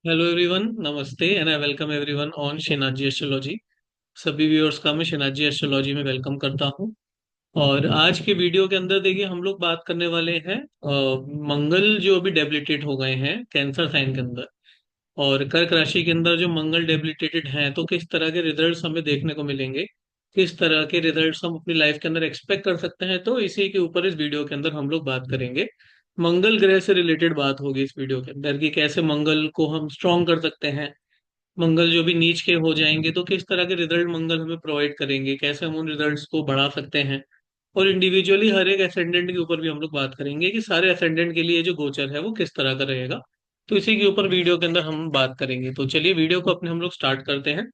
Hello everyone, नमस्ते and I welcome everyone on Shenaji astrology. सभी viewers का मैं शेनाजी एस्ट्रोलॉजी में वेलकम करता हूं। और आज के वीडियो के अंदर देखिए हम लोग बात करने वाले हैं मंगल जो अभी डेबिलिटेट हो गए हैं कैंसर साइन के अंदर, और कर्क राशि के अंदर जो मंगल डेबिलिटेटेड हैं तो किस तरह के रिजल्ट्स हमें देखने को मिलेंगे, किस तरह के रिजल्ट्स हम अपनी लाइफ के अंदर एक्सपेक्ट कर सकते हैं। तो इसी के ऊपर इस वीडियो के अंदर हम लोग बात करेंगे। मंगल ग्रह से रिलेटेड बात होगी इस वीडियो के अंदर कि कैसे मंगल को हम स्ट्रॉन्ग कर सकते हैं। मंगल जो भी नीच के हो जाएंगे तो किस तरह के रिजल्ट मंगल हमें प्रोवाइड करेंगे, कैसे हम उन रिजल्ट्स को बढ़ा सकते हैं। और इंडिविजुअली हर एक असेंडेंट के ऊपर भी हम लोग बात करेंगे कि सारे असेंडेंट के लिए जो गोचर है वो किस तरह का रहेगा। तो इसी के ऊपर वीडियो के अंदर हम बात करेंगे। तो चलिए वीडियो को अपने हम लोग स्टार्ट करते हैं।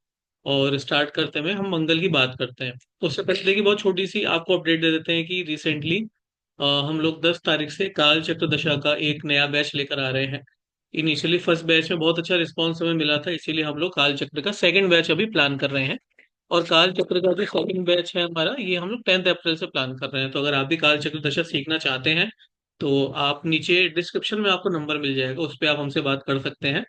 और स्टार्ट करते हुए हम मंगल की बात करते हैं। तो उससे पहले देखिए बहुत छोटी सी आपको अपडेट दे देते हैं कि रिसेंटली हम लोग 10 तारीख से काल चक्र दशा का एक नया बैच लेकर आ रहे हैं। इनिशियली फर्स्ट बैच में बहुत अच्छा रिस्पॉन्स हमें मिला था, इसीलिए हम लोग काल चक्र का सेकंड बैच अभी प्लान कर रहे हैं। और काल चक्र का जो सेकंड बैच है हमारा, ये हम लोग 10 अप्रैल से प्लान कर रहे हैं। तो अगर आप भी काल चक्र दशा सीखना चाहते हैं तो आप नीचे डिस्क्रिप्शन में आपको नंबर मिल जाएगा, उस पर आप हमसे बात कर सकते हैं।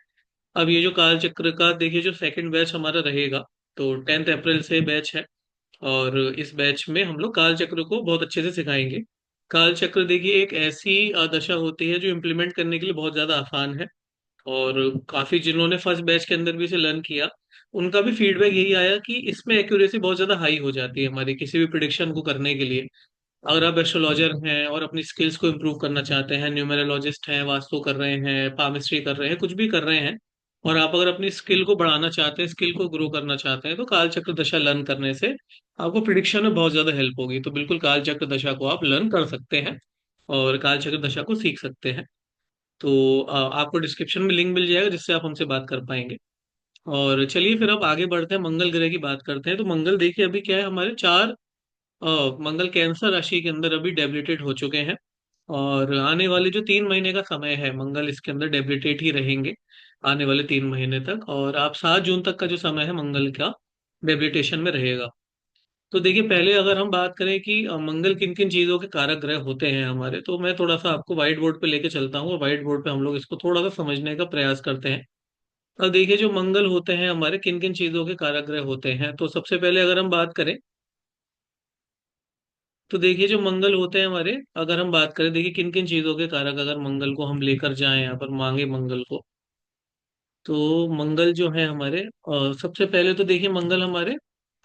अब ये जो काल चक्र का देखिए जो सेकंड बैच हमारा रहेगा, तो 10 अप्रैल से बैच है। और इस बैच में हम लोग काल चक्र को बहुत अच्छे से सिखाएंगे। काल चक्र देखिए एक ऐसी दशा होती है जो इम्प्लीमेंट करने के लिए बहुत ज्यादा आसान है। और काफी जिन्होंने फर्स्ट बैच के अंदर भी इसे लर्न किया, उनका भी फीडबैक यही आया कि इसमें एक्यूरेसी बहुत ज्यादा हाई हो जाती है हमारी किसी भी प्रिडिक्शन को करने के लिए। अगर आप एस्ट्रोलॉजर हैं और अपनी स्किल्स को इम्प्रूव करना चाहते हैं, न्यूमेरोलॉजिस्ट हैं, वास्तु कर रहे हैं, पामिस्ट्री कर रहे हैं, कुछ भी कर रहे हैं, और आप अगर अपनी स्किल को बढ़ाना चाहते हैं, स्किल को ग्रो करना चाहते हैं, तो काल चक्र दशा लर्न करने से आपको प्रिडिक्शन में बहुत ज्यादा हेल्प होगी। तो बिल्कुल काल चक्र दशा को आप लर्न कर सकते हैं और काल चक्र दशा को सीख सकते हैं। तो आपको डिस्क्रिप्शन में लिंक मिल जाएगा जिससे आप हमसे बात कर पाएंगे। और चलिए फिर अब आगे बढ़ते हैं, मंगल ग्रह की बात करते हैं। तो मंगल देखिए अभी क्या है, हमारे चार मंगल कैंसर राशि के अंदर अभी डेबिलिटेट हो चुके हैं। और आने वाले जो 3 महीने का समय है, मंगल इसके अंदर डेबिलिटेट ही रहेंगे आने वाले 3 महीने तक। और आप 7 जून तक का जो समय है मंगल का डेबिलिटेशन में रहेगा। तो देखिए पहले अगर हम बात करें कि मंगल किन किन चीजों के कारक ग्रह होते हैं हमारे, तो मैं थोड़ा सा आपको व्हाइट बोर्ड पे लेके चलता हूँ और व्हाइट बोर्ड पे हम लोग इसको थोड़ा सा समझने का प्रयास करते हैं। अब देखिए जो मंगल होते हैं हमारे किन किन चीजों के कारक ग्रह होते हैं, तो सबसे पहले अगर हम बात करें, तो देखिए जो मंगल होते हैं हमारे, अगर हम बात करें देखिए किन किन चीजों के कारक अगर मंगल को हम लेकर जाएं यहाँ पर मांगे मंगल को, तो मंगल जो है हमारे सबसे पहले तो देखिए मंगल हमारे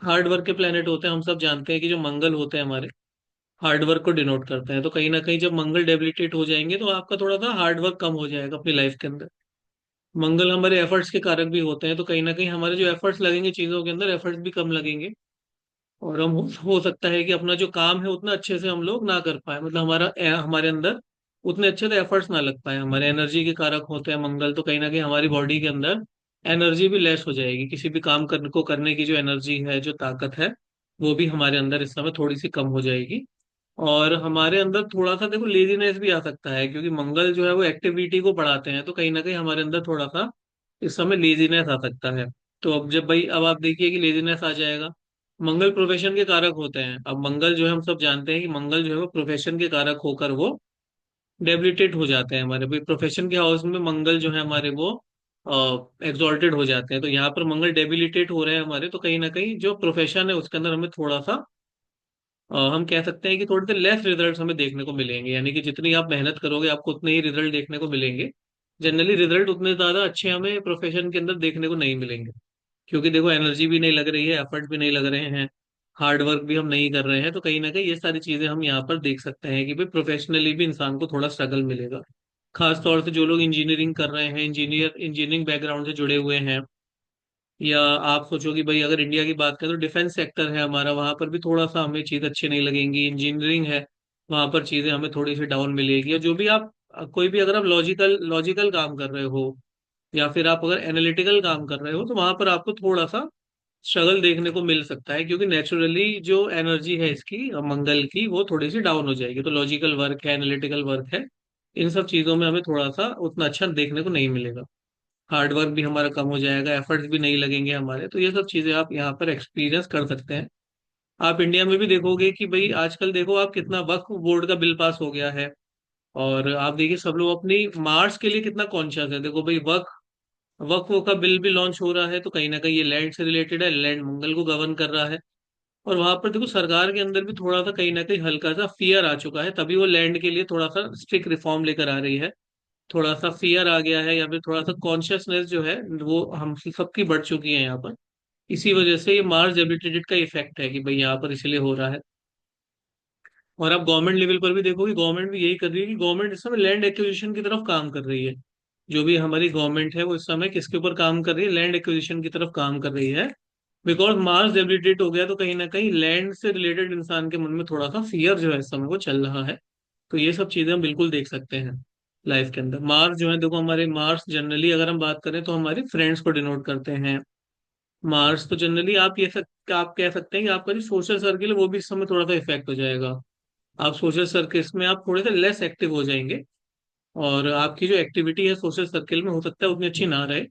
हार्ड वर्क के प्लेनेट होते हैं। हम सब जानते हैं कि जो मंगल होते हैं हमारे हार्ड वर्क को डिनोट करते हैं। तो कहीं ना कहीं जब मंगल डेबिलिटेट हो जाएंगे तो आपका थोड़ा सा हार्ड वर्क कम हो जाएगा अपनी लाइफ के अंदर। मंगल हमारे एफर्ट्स के कारक भी होते हैं, तो कहीं ना कहीं हमारे जो एफर्ट्स लगेंगे चीजों के अंदर, एफर्ट्स भी कम लगेंगे। और हम हो सकता है कि अपना जो काम है उतना अच्छे से हम लोग ना कर पाए, मतलब हमारे अंदर उतने अच्छे से एफर्ट्स ना लग पाए। हमारे एनर्जी के कारक होते हैं मंगल, तो कहीं ना कहीं हमारी बॉडी के अंदर एनर्जी भी लेस हो जाएगी। किसी भी काम करने की जो एनर्जी है, जो ताकत है, वो भी हमारे अंदर इस समय थोड़ी सी कम हो जाएगी। और हमारे अंदर थोड़ा सा देखो लेजीनेस भी आ सकता है, क्योंकि मंगल जो है वो एक्टिविटी को बढ़ाते हैं, तो कहीं ना कहीं हमारे अंदर थोड़ा सा इस समय लेजीनेस आ सकता है। तो अब आप देखिए कि लेजीनेस आ जाएगा। मंगल प्रोफेशन के कारक होते हैं। अब मंगल जो है हम सब जानते हैं कि मंगल जो है वो प्रोफेशन के कारक होकर वो डेबिलिटेट हो जाते हैं हमारे। भाई प्रोफेशन के हाउस में मंगल जो है हमारे वो एग्जॉल्टेड हो जाते हैं। तो यहाँ पर मंगल डेबिलिटेट हो रहे हैं हमारे, तो कहीं ना कहीं जो प्रोफेशन है उसके अंदर हमें थोड़ा सा हम कह सकते हैं कि थोड़े से लेस रिजल्ट्स हमें देखने को मिलेंगे। यानी कि जितनी आप मेहनत करोगे आपको उतने ही रिजल्ट देखने को मिलेंगे। जनरली रिजल्ट उतने ज्यादा अच्छे हमें प्रोफेशन के अंदर देखने को नहीं मिलेंगे, क्योंकि देखो एनर्जी भी नहीं लग रही है, एफर्ट भी नहीं लग रहे हैं, हार्ड वर्क भी हम नहीं कर रहे हैं। तो कहीं ना कहीं ये सारी चीजें हम यहाँ पर देख सकते हैं कि भाई प्रोफेशनली भी इंसान को थोड़ा स्ट्रगल मिलेगा। खास तौर से जो लोग इंजीनियरिंग कर रहे हैं, इंजीनियरिंग बैकग्राउंड से जुड़े हुए हैं, या आप सोचो कि भाई अगर इंडिया की बात करें तो डिफेंस सेक्टर है हमारा, वहां पर भी थोड़ा सा हमें चीज अच्छी नहीं लगेंगी। इंजीनियरिंग है, वहां पर चीजें हमें थोड़ी सी डाउन मिलेगी। और जो भी आप कोई भी अगर आप लॉजिकल लॉजिकल काम कर रहे हो, या फिर आप अगर एनालिटिकल काम कर रहे हो, तो वहां पर आपको थोड़ा सा स्ट्रगल देखने को मिल सकता है, क्योंकि नेचुरली जो एनर्जी है इसकी मंगल की वो थोड़ी सी डाउन हो जाएगी। तो लॉजिकल वर्क है, एनालिटिकल वर्क है, इन सब चीजों में हमें थोड़ा सा उतना अच्छा देखने को नहीं मिलेगा। हार्ड वर्क भी हमारा कम हो जाएगा, एफर्ट्स भी नहीं लगेंगे हमारे। तो ये सब चीजें आप यहाँ पर एक्सपीरियंस कर सकते हैं। आप इंडिया में भी देखोगे कि भाई आजकल देखो आप कितना वक्फ बोर्ड का बिल पास हो गया है। और आप देखिए सब लोग अपनी मार्स के लिए कितना कॉन्शियस है। देखो भाई वक्फ वक्फ का बिल भी लॉन्च हो रहा है, तो कहीं ना कहीं ये लैंड से रिलेटेड है, लैंड मंगल को गवर्न कर रहा है। और वहां पर देखो सरकार के अंदर भी थोड़ा सा कहीं ना कहीं हल्का सा फियर आ चुका है, तभी वो लैंड के लिए थोड़ा सा स्ट्रिक्ट रिफॉर्म लेकर आ रही है। थोड़ा सा फियर आ गया है, या फिर थोड़ा सा कॉन्शियसनेस जो है वो हम सबकी बढ़ चुकी है यहाँ पर। इसी वजह से ये मार्स एबिलिटेटेड का इफेक्ट है कि भाई यहाँ पर इसलिए हो रहा है। और आप गवर्नमेंट लेवल पर भी देखोगे, गवर्नमेंट भी यही कर रही है कि गवर्नमेंट इस समय लैंड एक्विजिशन की तरफ काम कर रही है। जो भी हमारी गवर्नमेंट है वो इस समय किसके ऊपर काम कर रही है, लैंड एक्विजिशन की तरफ काम कर रही है। बिकॉज मार्स डेबिलिटेट हो गया, तो कहीं ना कहीं लैंड से रिलेटेड इंसान के मन में थोड़ा सा फियर जो है इस समय वो चल रहा है। तो ये सब चीजें हम बिल्कुल देख सकते हैं लाइफ के अंदर। मार्स जो है देखो, हमारे मार्स जनरली अगर हम बात करें तो हमारे फ्रेंड्स को डिनोट करते हैं। मार्स तो जनरली आप कह सकते हैं कि आपका जो सोशल सर्किल है वो भी इस समय थोड़ा सा इफेक्ट हो जाएगा। आप सोशल सर्किल्स में आप थोड़े से लेस एक्टिव हो जाएंगे, और आपकी जो एक्टिविटी है सोशल सर्किल में हो सकता है उतनी अच्छी ना रहे।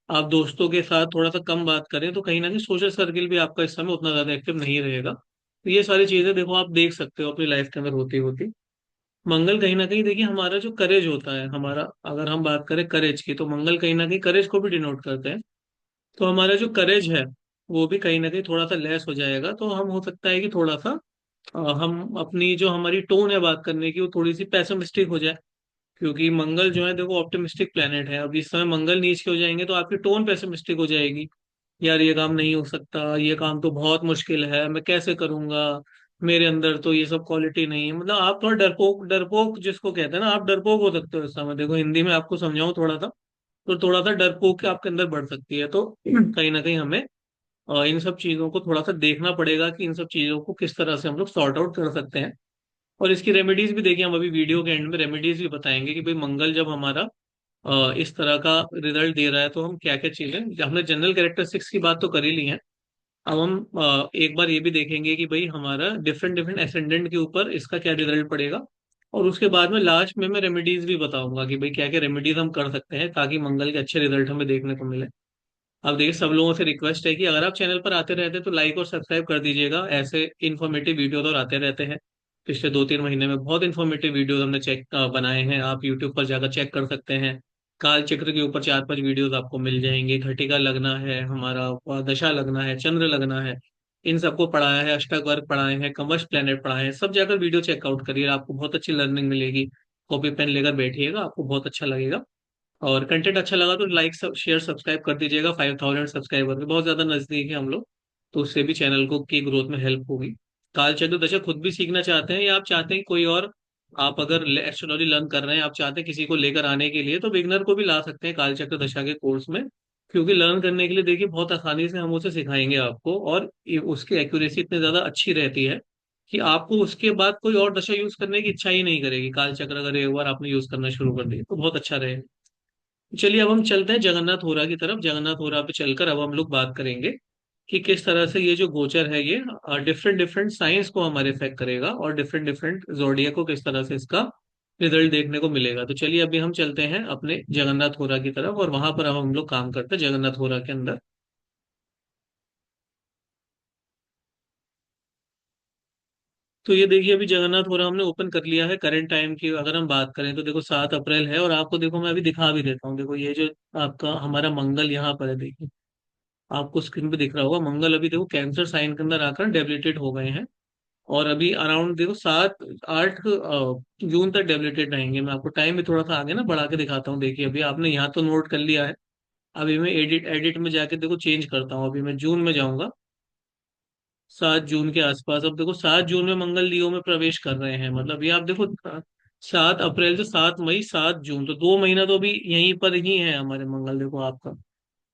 आप दोस्तों के साथ थोड़ा सा कम बात करें, तो कहीं ना कहीं सोशल सर्किल भी आपका इस समय उतना ज्यादा एक्टिव नहीं रहेगा। तो ये सारी चीजें देखो आप देख सकते हो अपनी लाइफ के अंदर होती होती। मंगल कहीं ना कहीं देखिए हमारा जो करेज होता है हमारा, अगर हम बात करें करेज की, तो मंगल कहीं ना कहीं करेज को भी डिनोट करते हैं। तो हमारा जो करेज है वो भी कहीं ना कहीं थोड़ा सा लेस हो जाएगा। तो हम हो सकता है कि थोड़ा सा हम अपनी जो हमारी टोन है बात करने की वो थोड़ी सी पैसिमिस्टिक हो जाए। क्योंकि मंगल जो है देखो ऑप्टिमिस्टिक प्लेनेट है, अब इस समय मंगल नीच के हो जाएंगे तो आपकी टोन पेसिमिस्टिक हो जाएगी। यार ये काम नहीं हो सकता, ये काम तो बहुत मुश्किल है, मैं कैसे करूंगा, मेरे अंदर तो ये सब क्वालिटी नहीं है। मतलब आप थोड़ा डरपोक डरपोक जिसको कहते हैं ना, आप डरपोक हो सकते हो इस समय। देखो हिंदी में आपको समझाऊं थोड़ा सा, तो थोड़ा सा डरपोक आपके अंदर बढ़ सकती है। तो कहीं ना कहीं हमें इन सब चीजों को थोड़ा सा देखना पड़ेगा कि इन सब चीजों को किस तरह से हम लोग सॉर्ट आउट कर सकते हैं। और इसकी रेमेडीज भी देखिए, हम अभी वीडियो के एंड में रेमेडीज भी बताएंगे कि भाई मंगल जब हमारा इस तरह का रिजल्ट दे रहा है तो हम क्या क्या चीजें, हमने जनरल कैरेक्टरिस्टिक्स की बात तो कर ही ली है। अब हम एक बार ये भी देखेंगे कि भाई हमारा डिफरेंट डिफरेंट एसेंडेंट के ऊपर इसका क्या रिजल्ट पड़ेगा। और उसके बाद में लास्ट में मैं रेमेडीज भी बताऊंगा कि भाई क्या क्या रेमेडीज हम कर सकते हैं ताकि मंगल के अच्छे रिजल्ट हमें देखने को मिले। अब देखिए सब लोगों से रिक्वेस्ट है कि अगर आप चैनल पर आते रहते हैं तो लाइक और सब्सक्राइब कर दीजिएगा। ऐसे इन्फॉर्मेटिव वीडियोज और आते रहते हैं। पिछले 2-3 महीने में बहुत इन्फॉर्मेटिव वीडियोज हमने बनाए हैं, आप यूट्यूब पर जाकर चेक कर सकते हैं। काल चक्र के ऊपर 4-5 वीडियोज आपको मिल जाएंगे। घटिका लगना है हमारा, दशा लगना है, चंद्र लगना है, इन सबको पढ़ाया है। अष्टक वर्ग पढ़ाए हैं, कवच प्लेनेट पढ़ाए हैं। सब जाकर वीडियो चेकआउट करिए, आपको बहुत अच्छी लर्निंग मिलेगी। कॉपी पेन लेकर बैठिएगा, आपको बहुत अच्छा लगेगा। और कंटेंट अच्छा लगा तो लाइक सब शेयर सब्सक्राइब कर दीजिएगा। 5000 सब्सक्राइबर के बहुत ज्यादा नजदीक है हम लोग, तो उससे भी चैनल को की ग्रोथ में हेल्प होगी। काल चक्र दशा खुद भी सीखना चाहते हैं या आप चाहते हैं कोई और, आप अगर एस्ट्रोलॉजी लर्न कर रहे हैं, आप चाहते हैं किसी को लेकर आने के लिए, तो बिगनर को भी ला सकते हैं काल चक्र दशा के कोर्स में। क्योंकि लर्न करने के लिए देखिए बहुत आसानी से हम उसे सिखाएंगे आपको, और उसकी एक्यूरेसी इतनी ज्यादा अच्छी रहती है कि आपको उसके बाद कोई और दशा यूज करने की इच्छा ही नहीं करेगी। काल चक्र अगर एक बार आपने यूज करना शुरू कर दिया तो बहुत अच्छा रहेगा। चलिए अब हम चलते हैं जगन्नाथ होरा की तरफ। जगन्नाथ होरा पे चलकर अब हम लोग बात करेंगे कि किस तरह से ये जो गोचर है ये डिफरेंट डिफरेंट साइंस को हमारे इफेक्ट करेगा, और डिफरेंट डिफरेंट जोडिया को किस तरह से इसका रिजल्ट देखने को मिलेगा। तो चलिए अभी हम चलते हैं अपने जगन्नाथ होरा की तरफ, और वहां पर अब हम लोग काम करते हैं जगन्नाथ होरा के अंदर। तो ये देखिए अभी जगन्नाथ होरा हमने ओपन कर लिया है। करंट टाइम की अगर हम बात करें तो देखो 7 अप्रैल है, और आपको देखो मैं अभी दिखा भी देता हूँ। देखो ये जो आपका हमारा मंगल यहाँ पर है, देखिए आपको स्क्रीन पे दिख रहा होगा। मंगल अभी देखो कैंसर साइन के अंदर आकर डेबिलिटेट हो गए हैं। और अभी अराउंड देखो 7-8 जून तक डेबिलिटेट रहेंगे। मैं आपको टाइम भी थोड़ा सा आगे ना बढ़ा के दिखाता हूँ। देखिए अभी आपने यहाँ तो नोट कर लिया है। अभी मैं एडिट एडिट में जाके देखो चेंज करता हूँ। अभी मैं जून में जाऊंगा, 7 जून के आसपास। अब देखो 7 जून में मंगल लियो में प्रवेश कर रहे हैं। मतलब ये आप देखो 7 अप्रैल से 7 मई, 7 जून, तो 2 महीना तो अभी यहीं पर ही है हमारे मंगल। देखो आपका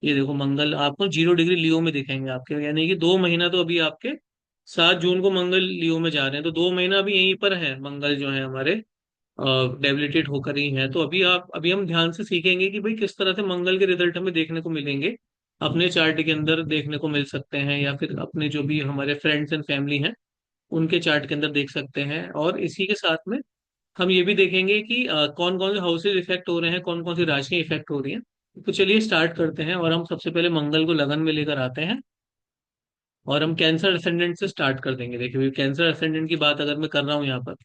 ये देखो मंगल आपको 0 डिग्री लियो में दिखेंगे आपके, यानी कि 2 महीना तो अभी आपके 7 जून को मंगल लियो में जा रहे हैं, तो 2 महीना अभी यहीं पर है मंगल जो है हमारे डेबिलिटेट होकर ही है। तो अभी हम ध्यान से सीखेंगे कि भाई किस तरह से मंगल के रिजल्ट हमें देखने को मिलेंगे, अपने चार्ट के अंदर देखने को मिल सकते हैं, या फिर अपने जो भी हमारे फ्रेंड्स एंड फैमिली हैं उनके चार्ट के अंदर देख सकते हैं। और इसी के साथ में हम ये भी देखेंगे कि कौन कौन से हाउसेज इफेक्ट हो रहे हैं, कौन कौन सी राशियां इफेक्ट हो रही हैं। तो चलिए स्टार्ट करते हैं, और हम सबसे पहले मंगल को लगन में लेकर आते हैं। और हम कैंसर असेंडेंट से स्टार्ट कर देंगे। देखिए कैंसर असेंडेंट की बात अगर मैं कर रहा हूँ यहाँ पर,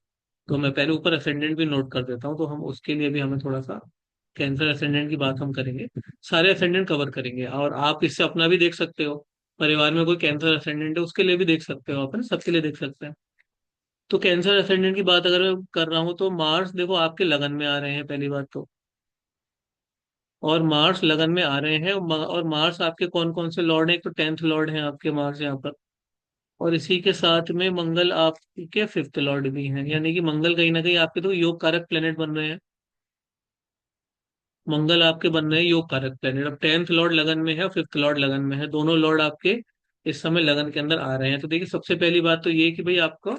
तो मैं पहले ऊपर असेंडेंट भी नोट कर देता हूँ, तो हम उसके लिए भी हमें थोड़ा सा कैंसर असेंडेंट की बात हम करेंगे, सारे असेंडेंट कवर करेंगे। और आप इससे अपना भी देख सकते हो, परिवार में कोई कैंसर असेंडेंट है उसके लिए भी देख सकते हो, आप है ना, सबके लिए देख सकते हैं। तो कैंसर असेंडेंट की बात अगर मैं कर रहा हूँ तो मार्स देखो आपके लगन में आ रहे हैं पहली बात तो। और मार्स लगन में आ रहे हैं, और मार्स आपके कौन कौन से लॉर्ड हैं, एक तो 10th लॉर्ड हैं आपके मार्स यहाँ पर। और इसी के साथ में मंगल आपके 5th लॉर्ड भी हैं, यानी कि मंगल कहीं ना कहीं आपके तो योग कारक प्लेनेट बन रहे हैं। मंगल आपके बन रहे हैं योग कारक प्लेनेट। अब 10th लॉर्ड लगन में है और 5th लॉर्ड लगन में है, दोनों लॉर्ड आपके इस समय लगन के अंदर आ रहे हैं। तो देखिए सबसे पहली बात तो ये कि भाई आपको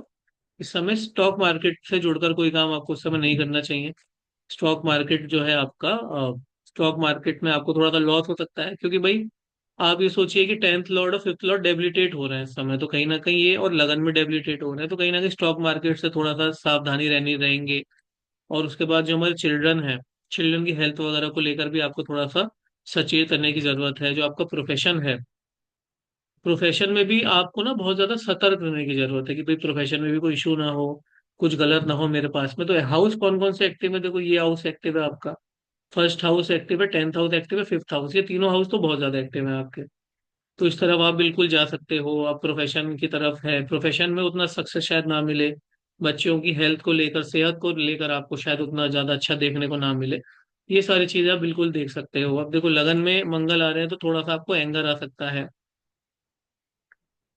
इस समय स्टॉक मार्केट से जुड़कर कोई काम आपको उस समय नहीं करना चाहिए। स्टॉक मार्केट जो है आपका, स्टॉक मार्केट में आपको थोड़ा सा लॉस हो सकता है, क्योंकि भाई आप ये सोचिए कि 10th लॉर्ड और 5th लॉर्ड डेबिलिटेट हो रहे हैं इस समय, तो कहीं ना कहीं ये और लगन में डेबिलिटेट हो रहे हैं, तो कहीं ना कहीं स्टॉक मार्केट से थोड़ा सा सावधानी रहनी रहेंगे। और उसके बाद जो हमारे चिल्ड्रन है, चिल्ड्रन की हेल्थ वगैरह को लेकर भी आपको थोड़ा सा सचेत रहने की जरूरत है। जो आपका प्रोफेशन है, प्रोफेशन में भी आपको ना बहुत ज्यादा सतर्क रहने की जरूरत है कि भाई प्रोफेशन में भी कोई इशू ना हो, कुछ गलत ना हो मेरे पास में। तो हाउस कौन कौन से एक्टिव है, देखो ये हाउस एक्टिव है आपका, फर्स्ट हाउस एक्टिव है, 10th हाउस एक्टिव है, 5th हाउस, ये तीनों हाउस तो बहुत ज्यादा एक्टिव है आपके। तो इस तरफ आप बिल्कुल जा सकते हो, आप प्रोफेशन की तरफ है, प्रोफेशन में उतना सक्सेस शायद ना मिले, बच्चों की हेल्थ को लेकर, सेहत को लेकर आपको शायद उतना ज्यादा अच्छा देखने को ना मिले। ये सारी चीजें आप बिल्कुल देख सकते हो। अब देखो लगन में मंगल आ रहे हैं तो थोड़ा सा आपको एंगर आ सकता है,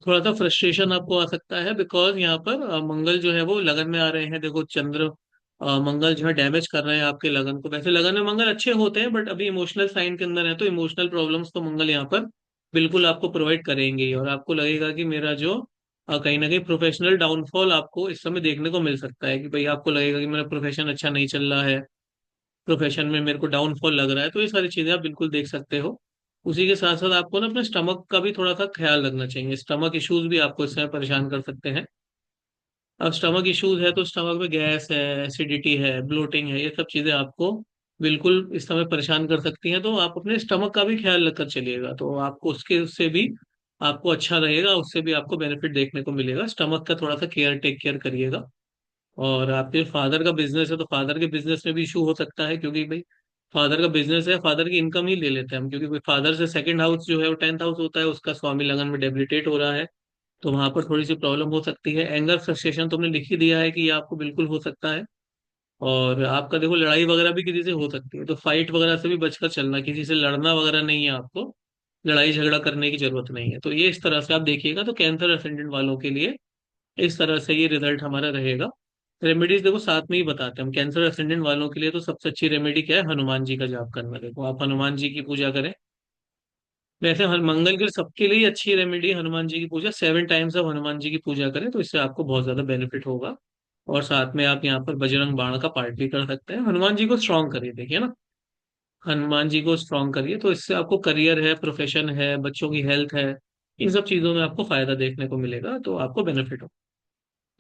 थोड़ा सा फ्रस्ट्रेशन आपको आ सकता है, बिकॉज यहाँ पर मंगल जो है वो लगन में आ रहे हैं। देखो चंद्र, मंगल जो है डैमेज कर रहे हैं आपके लगन को। वैसे लगन में मंगल अच्छे होते हैं, बट अभी इमोशनल साइन के अंदर है, तो इमोशनल प्रॉब्लम्स तो मंगल यहाँ पर बिल्कुल आपको प्रोवाइड करेंगे ही। और आपको लगेगा कि मेरा जो कहीं ना कहीं प्रोफेशनल डाउनफॉल आपको इस समय देखने को मिल सकता है, कि भाई आपको लगेगा कि मेरा प्रोफेशन अच्छा नहीं चल रहा है, प्रोफेशन में मेरे को डाउनफॉल लग रहा है। तो ये सारी चीजें आप बिल्कुल देख सकते हो। उसी के साथ साथ आपको ना अपने स्टमक का भी थोड़ा सा ख्याल रखना चाहिए, स्टमक इश्यूज भी आपको इस समय परेशान कर सकते हैं। अब स्टमक इश्यूज है तो स्टमक में गैस है, एसिडिटी है, ब्लोटिंग है, ये सब चीजें आपको बिल्कुल इस समय परेशान कर सकती हैं। तो आप अपने स्टमक का भी ख्याल रखकर चलिएगा, तो आपको उसके उससे भी आपको अच्छा रहेगा, उससे भी आपको बेनिफिट देखने को मिलेगा। स्टमक का थोड़ा सा केयर, टेक केयर करिएगा। और आपके फादर का बिजनेस है तो फादर के बिजनेस में भी इशू हो सकता है, क्योंकि भाई फादर का बिजनेस है, फादर की इनकम ही ले लेते हैं हम, क्योंकि फादर से सेकंड हाउस जो है वो 10th हाउस होता है, उसका स्वामी लगन में डेबिलिटेट हो रहा है। तो वहां पर थोड़ी सी प्रॉब्लम हो सकती है। एंगर फ्रस्ट्रेशन तुमने लिख ही दिया है कि ये आपको बिल्कुल हो सकता है। और आपका देखो लड़ाई वगैरह भी किसी से हो सकती है, तो फाइट वगैरह से भी बचकर चलना, किसी से लड़ना वगैरह नहीं है आपको, लड़ाई झगड़ा करने की जरूरत नहीं है। तो ये इस तरह से आप देखिएगा, तो कैंसर असेंडेंट वालों के लिए इस तरह से ये रिजल्ट हमारा रहेगा। रेमेडीज देखो साथ में ही बताते हैं हम। कैंसर असेंडेंट वालों के लिए तो सबसे अच्छी रेमेडी क्या है, हनुमान जी का जाप करना। देखो आप हनुमान जी की पूजा करें। वैसे हर मंगल के सबके लिए अच्छी रेमेडी हनुमान जी की पूजा, 7 टाइम्स आप हनुमान जी की पूजा करें तो इससे आपको बहुत ज्यादा बेनिफिट होगा। और साथ में आप यहाँ पर बजरंग बाण का पाठ भी कर सकते हैं। हनुमान जी को स्ट्रांग करिए, देखिए ना, हनुमान जी को स्ट्रांग करिए, तो इससे आपको करियर है, प्रोफेशन है, बच्चों की हेल्थ है, इन सब चीजों में आपको फायदा देखने को मिलेगा, तो आपको बेनिफिट हो।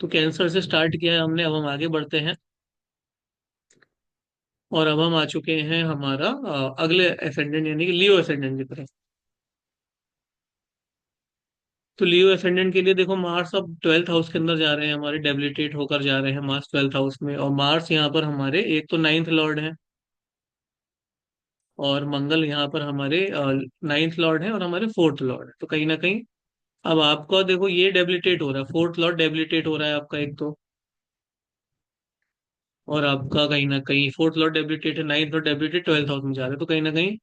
तो कैंसर से स्टार्ट किया है हमने, अब हम आगे बढ़ते हैं। और अब हम आ चुके हैं हमारा अगले एसेंडेंट यानी कि लियो एसेंडेंट की तरफ। तो लियो एसेंडेंट के लिए देखो मार्स अब 12th हाउस के अंदर जा रहे हैं हमारे, डेबिलिटेट होकर जा रहे हैं मार्स 12th हाउस में। और मार्स यहाँ पर हमारे एक तो 9th लॉर्ड है, और मंगल यहाँ पर हमारे 9th लॉर्ड है, और हमारे 4th लॉर्ड है। तो कहीं ना कहीं अब आपका देखो ये डेबिलिटेट हो रहा है, 4th लॉर्ड डेबिलिटेट हो रहा है आपका एक तो। और आपका कहीं ना कहीं 4th लॉर्ड डेबिलिटेट है, 9th Lord debilitate 12th house में जा रहे हैं, तो कहीं ना कहीं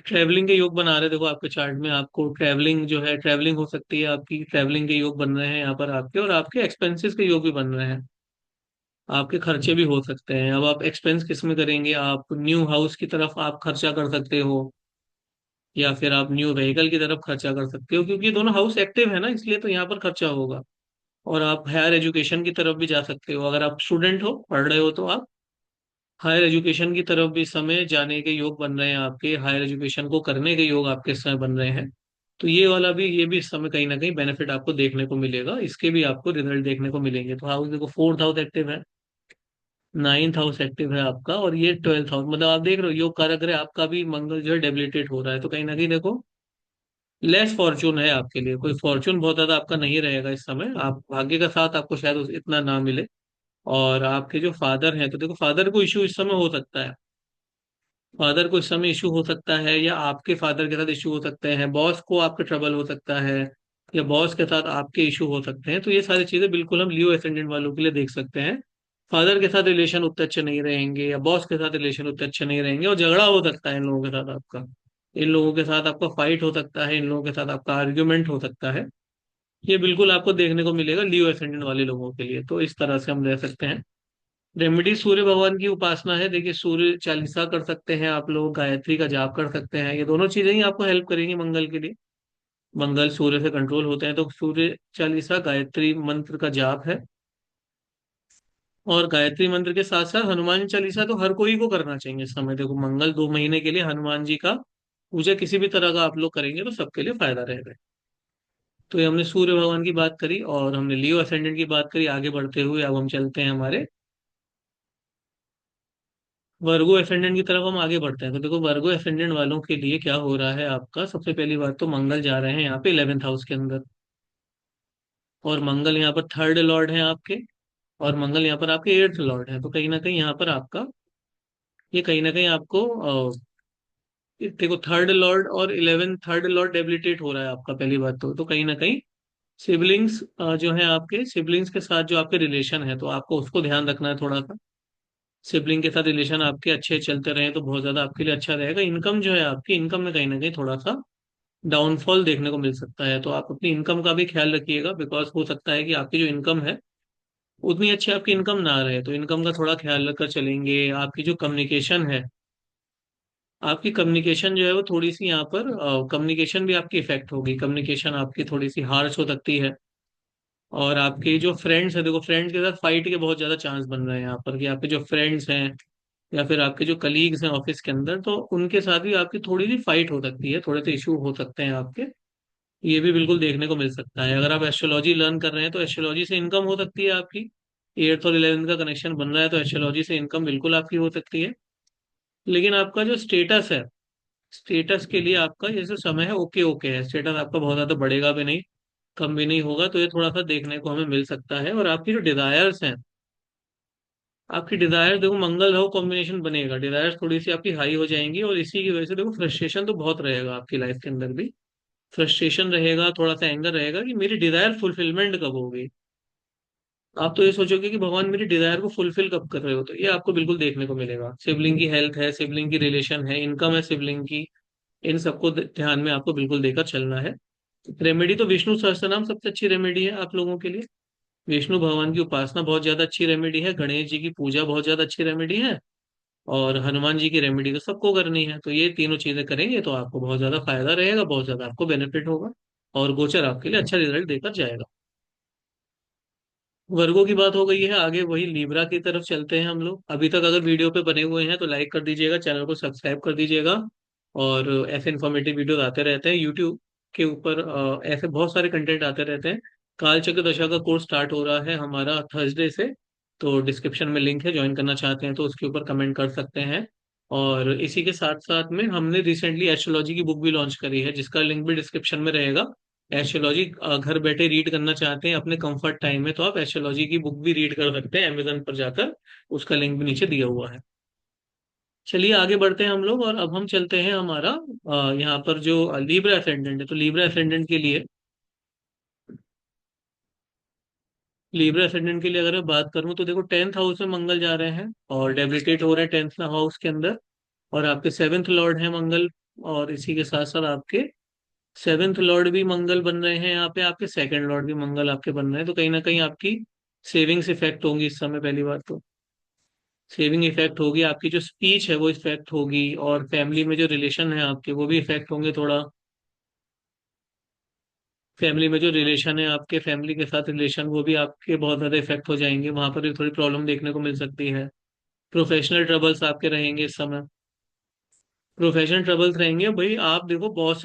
ट्रैवलिंग के योग बना रहे हैं। देखो आपके चार्ट में आपको ट्रैवलिंग जो है, ट्रैवलिंग हो सकती है आपकी, ट्रैवलिंग के योग बन रहे हैं यहाँ पर आपके, और आपके एक्सपेंसेस के योग भी बन रहे हैं, आपके खर्चे भी हो सकते हैं। अब आप एक्सपेंस किस में करेंगे, आप न्यू हाउस की तरफ आप खर्चा कर सकते हो, या फिर आप न्यू व्हीकल की तरफ खर्चा कर सकते हो, क्योंकि ये दोनों हाउस एक्टिव है ना, इसलिए तो यहाँ पर खर्चा होगा। और आप हायर एजुकेशन की तरफ भी जा सकते हो, अगर आप स्टूडेंट हो, पढ़ रहे हो, तो आप हायर एजुकेशन की तरफ भी इस समय जाने के योग बन रहे हैं आपके, हायर एजुकेशन को करने के योग आपके इस समय बन रहे हैं। तो ये वाला भी, ये भी इस समय कहीं ना कहीं बेनिफिट आपको देखने को मिलेगा, इसके भी आपको रिजल्ट देखने को मिलेंगे। तो हाउस देखो 4th हाउस एक्टिव है, 9th हाउस एक्टिव है आपका, और ये 12th हाउस, मतलब आप देख रहे हो योग कारक है आपका भी मंगल जो है डेबिलिटेट हो रहा है। तो कहीं ना कहीं देखो लेस फॉर्चून है आपके लिए, कोई फॉर्चून बहुत ज्यादा आपका नहीं रहेगा इस समय, आप भाग्य का साथ आपको शायद इतना ना मिले। और आपके जो फादर हैं, तो देखो फादर को इश्यू इस समय हो सकता है, फादर को इस समय इशू हो सकता है, या आपके फादर के साथ इशू हो सकते हैं, बॉस को आपका ट्रबल हो सकता है, या बॉस के साथ आपके इशू हो सकते हैं। तो ये सारी चीजें बिल्कुल हम लियो एसेंडेंट वालों के लिए देख सकते हैं। फादर के साथ रिलेशन उतने अच्छे नहीं रहेंगे, या बॉस के साथ रिलेशन उतने अच्छे नहीं रहेंगे, और झगड़ा हो सकता है इन लोगों के साथ आपका। इन लोगों के साथ आपका फाइट हो सकता है, इन लोगों के साथ आपका आर्ग्यूमेंट हो सकता है। ये बिल्कुल आपको देखने को मिलेगा लियो एसेंडेंट वाले लोगों के लिए। तो इस तरह से हम रह सकते हैं। रेमेडी सूर्य भगवान की उपासना है। देखिए, सूर्य चालीसा कर सकते हैं आप लोग, गायत्री का जाप कर सकते हैं। ये दोनों चीजें ही आपको हेल्प करेंगी मंगल के लिए। मंगल सूर्य से कंट्रोल होते हैं, तो सूर्य चालीसा, गायत्री मंत्र का जाप है। और गायत्री मंत्र के साथ साथ हनुमान चालीसा तो हर कोई को करना चाहिए इस समय। देखो, मंगल 2 महीने के लिए हनुमान जी का पूजा किसी भी तरह का आप लोग करेंगे तो सबके लिए फायदा रहेगा। तो ये हमने सूर्य भगवान की बात करी, और हमने लियो असेंडेंट की बात करी। आगे बढ़ते हुए अब हम चलते हैं हमारे वर्गो एसेंडेंट की तरफ। हम आगे बढ़ते हैं। तो देखो, वर्गो एसेंडेंट वालों के लिए क्या हो रहा है आपका। सबसे पहली बात तो मंगल जा रहे हैं यहाँ पे 11th हाउस के अंदर, और मंगल यहाँ पर थर्ड लॉर्ड है आपके, और मंगल यहाँ पर आपके 8th लॉर्ड है। तो कहीं ना कहीं यहाँ पर आपका, ये कहीं ना कहीं आपको देखो, थर्ड लॉर्ड और 11th, थर्ड लॉर्ड डेबिलिटेट हो रहा है आपका। पहली बात तो कहीं ना कहीं सिबलिंग्स जो है आपके, सिबलिंग्स के साथ जो आपके रिलेशन है, तो आपको उसको ध्यान रखना है थोड़ा सा। सिबलिंग के साथ रिलेशन आपके अच्छे चलते रहे तो बहुत ज्यादा आपके लिए अच्छा रहेगा। इनकम जो है आपकी, इनकम में कहीं ना कहीं थोड़ा सा डाउनफॉल देखने को मिल सकता है। तो आप अपनी इनकम का भी ख्याल रखिएगा, बिकॉज हो सकता है कि आपकी जो इनकम है उतनी अच्छी आपकी इनकम ना रहे। तो इनकम का थोड़ा ख्याल रखकर चलेंगे। आपकी जो कम्युनिकेशन है, आपकी कम्युनिकेशन जो है वो थोड़ी सी यहाँ पर, कम्युनिकेशन भी आपकी इफेक्ट होगी। कम्युनिकेशन आपकी थोड़ी सी हार्श हो सकती है। और आपके जो फ्रेंड्स है, देखो, फ्रेंड्स के साथ फाइट के बहुत ज्यादा चांस बन रहे हैं यहाँ पर, कि आपके जो फ्रेंड्स हैं या फिर आपके जो कलीग्स हैं ऑफिस के अंदर, तो उनके साथ भी आपकी थोड़ी सी फाइट हो सकती है, थोड़े से इशू हो सकते हैं आपके। ये भी बिल्कुल देखने को मिल सकता है। अगर आप एस्ट्रोलॉजी लर्न कर रहे हैं तो एस्ट्रोलॉजी से इनकम हो सकती है आपकी। 8th और 11th का कनेक्शन बन रहा है, तो एस्ट्रोलॉजी से इनकम बिल्कुल आपकी हो सकती है। लेकिन आपका जो स्टेटस है, स्टेटस के लिए आपका ये जो समय है, ओके ओके है। स्टेटस आपका बहुत ज्यादा बढ़ेगा भी नहीं, कम भी नहीं होगा। तो ये थोड़ा सा देखने को हमें मिल सकता है। और आपकी जो डिजायर्स हैं, आपकी डिजायर देखो, मंगल हो कॉम्बिनेशन बनेगा, डिजायर्स थोड़ी सी आपकी हाई हो जाएंगी। और इसी की वजह से देखो, फ्रस्ट्रेशन तो बहुत रहेगा आपकी लाइफ के अंदर भी। फ्रस्ट्रेशन रहेगा, थोड़ा सा एंगर रहेगा कि मेरी डिजायर फुलफिलमेंट कब होगी। आप तो ये सोचोगे कि भगवान मेरी डिजायर को फुलफिल कब कर रहे हो। तो ये आपको बिल्कुल देखने को मिलेगा। सिबलिंग की हेल्थ है, सिबलिंग की रिलेशन है, इनकम है सिबलिंग की, इन सबको ध्यान में आपको बिल्कुल देकर चलना है। रेमेडी तो विष्णु सहस्त्रनाम सबसे अच्छी रेमेडी है आप लोगों के लिए। विष्णु भगवान की उपासना बहुत ज्यादा अच्छी रेमेडी है। गणेश जी की पूजा बहुत ज्यादा अच्छी रेमेडी है। और हनुमान जी की रेमेडी तो सबको करनी है। तो ये तीनों चीजें करेंगे तो आपको बहुत ज्यादा फायदा रहेगा, बहुत ज्यादा आपको बेनिफिट होगा, और गोचर आपके लिए अच्छा रिजल्ट देकर जाएगा। वर्गों की बात हो गई है, आगे वही लीब्रा की तरफ चलते हैं हम लोग। अभी तक अगर वीडियो पे बने हुए हैं तो लाइक कर दीजिएगा, चैनल को सब्सक्राइब कर दीजिएगा। और ऐसे इन्फॉर्मेटिव वीडियोस आते रहते हैं यूट्यूब के ऊपर। ऐसे बहुत सारे कंटेंट आते रहते हैं। काल चक्र दशा का कोर्स स्टार्ट हो रहा है हमारा थर्सडे से। तो डिस्क्रिप्शन में लिंक है, ज्वाइन करना चाहते हैं तो उसके ऊपर कमेंट कर सकते हैं। और इसी के साथ साथ में हमने रिसेंटली एस्ट्रोलॉजी की बुक भी लॉन्च करी है, जिसका लिंक भी डिस्क्रिप्शन में रहेगा। एस्ट्रोलॉजी घर बैठे रीड करना चाहते हैं अपने कंफर्ट टाइम में, तो आप एस्ट्रोलॉजी की बुक भी रीड कर सकते हैं अमेजन पर जाकर। उसका लिंक भी नीचे दिया हुआ है। चलिए आगे बढ़ते हैं हम लोग, और अब हम चलते हैं हमारा यहाँ पर जो लीब्रा असेंडेंट है। तो लीब्रा असेंडेंट के लिए, लीब्रा असेंडेंट के लिए अगर मैं बात करूँ तो देखो, 10th हाउस में मंगल जा रहे हैं और डेबिलिटेट हो रहे हैं 10th हाउस के अंदर। और आपके 7th लॉर्ड है मंगल। और इसी के साथ साथ आपके 7th लॉर्ड भी मंगल बन रहे हैं यहाँ पे, आपके सेकंड लॉर्ड भी मंगल आपके बन रहे हैं। तो कहीं ना कहीं आपकी सेविंग्स इफेक्ट होंगी इस समय। पहली बात तो सेविंग इफेक्ट होगी, आपकी जो स्पीच है वो इफेक्ट होगी, और फैमिली में जो रिलेशन है आपके वो भी इफेक्ट होंगे थोड़ा। फैमिली में जो रिलेशन है आपके, फैमिली के साथ रिलेशन, वो भी आपके बहुत ज्यादा इफेक्ट हो जाएंगे। वहां पर भी थोड़ी प्रॉब्लम देखने को मिल सकती है। प्रोफेशनल ट्रबल्स आपके रहेंगे इस समय। प्रोफेशनल ट्रबल्स रहेंगे भाई। आप देखो, बॉस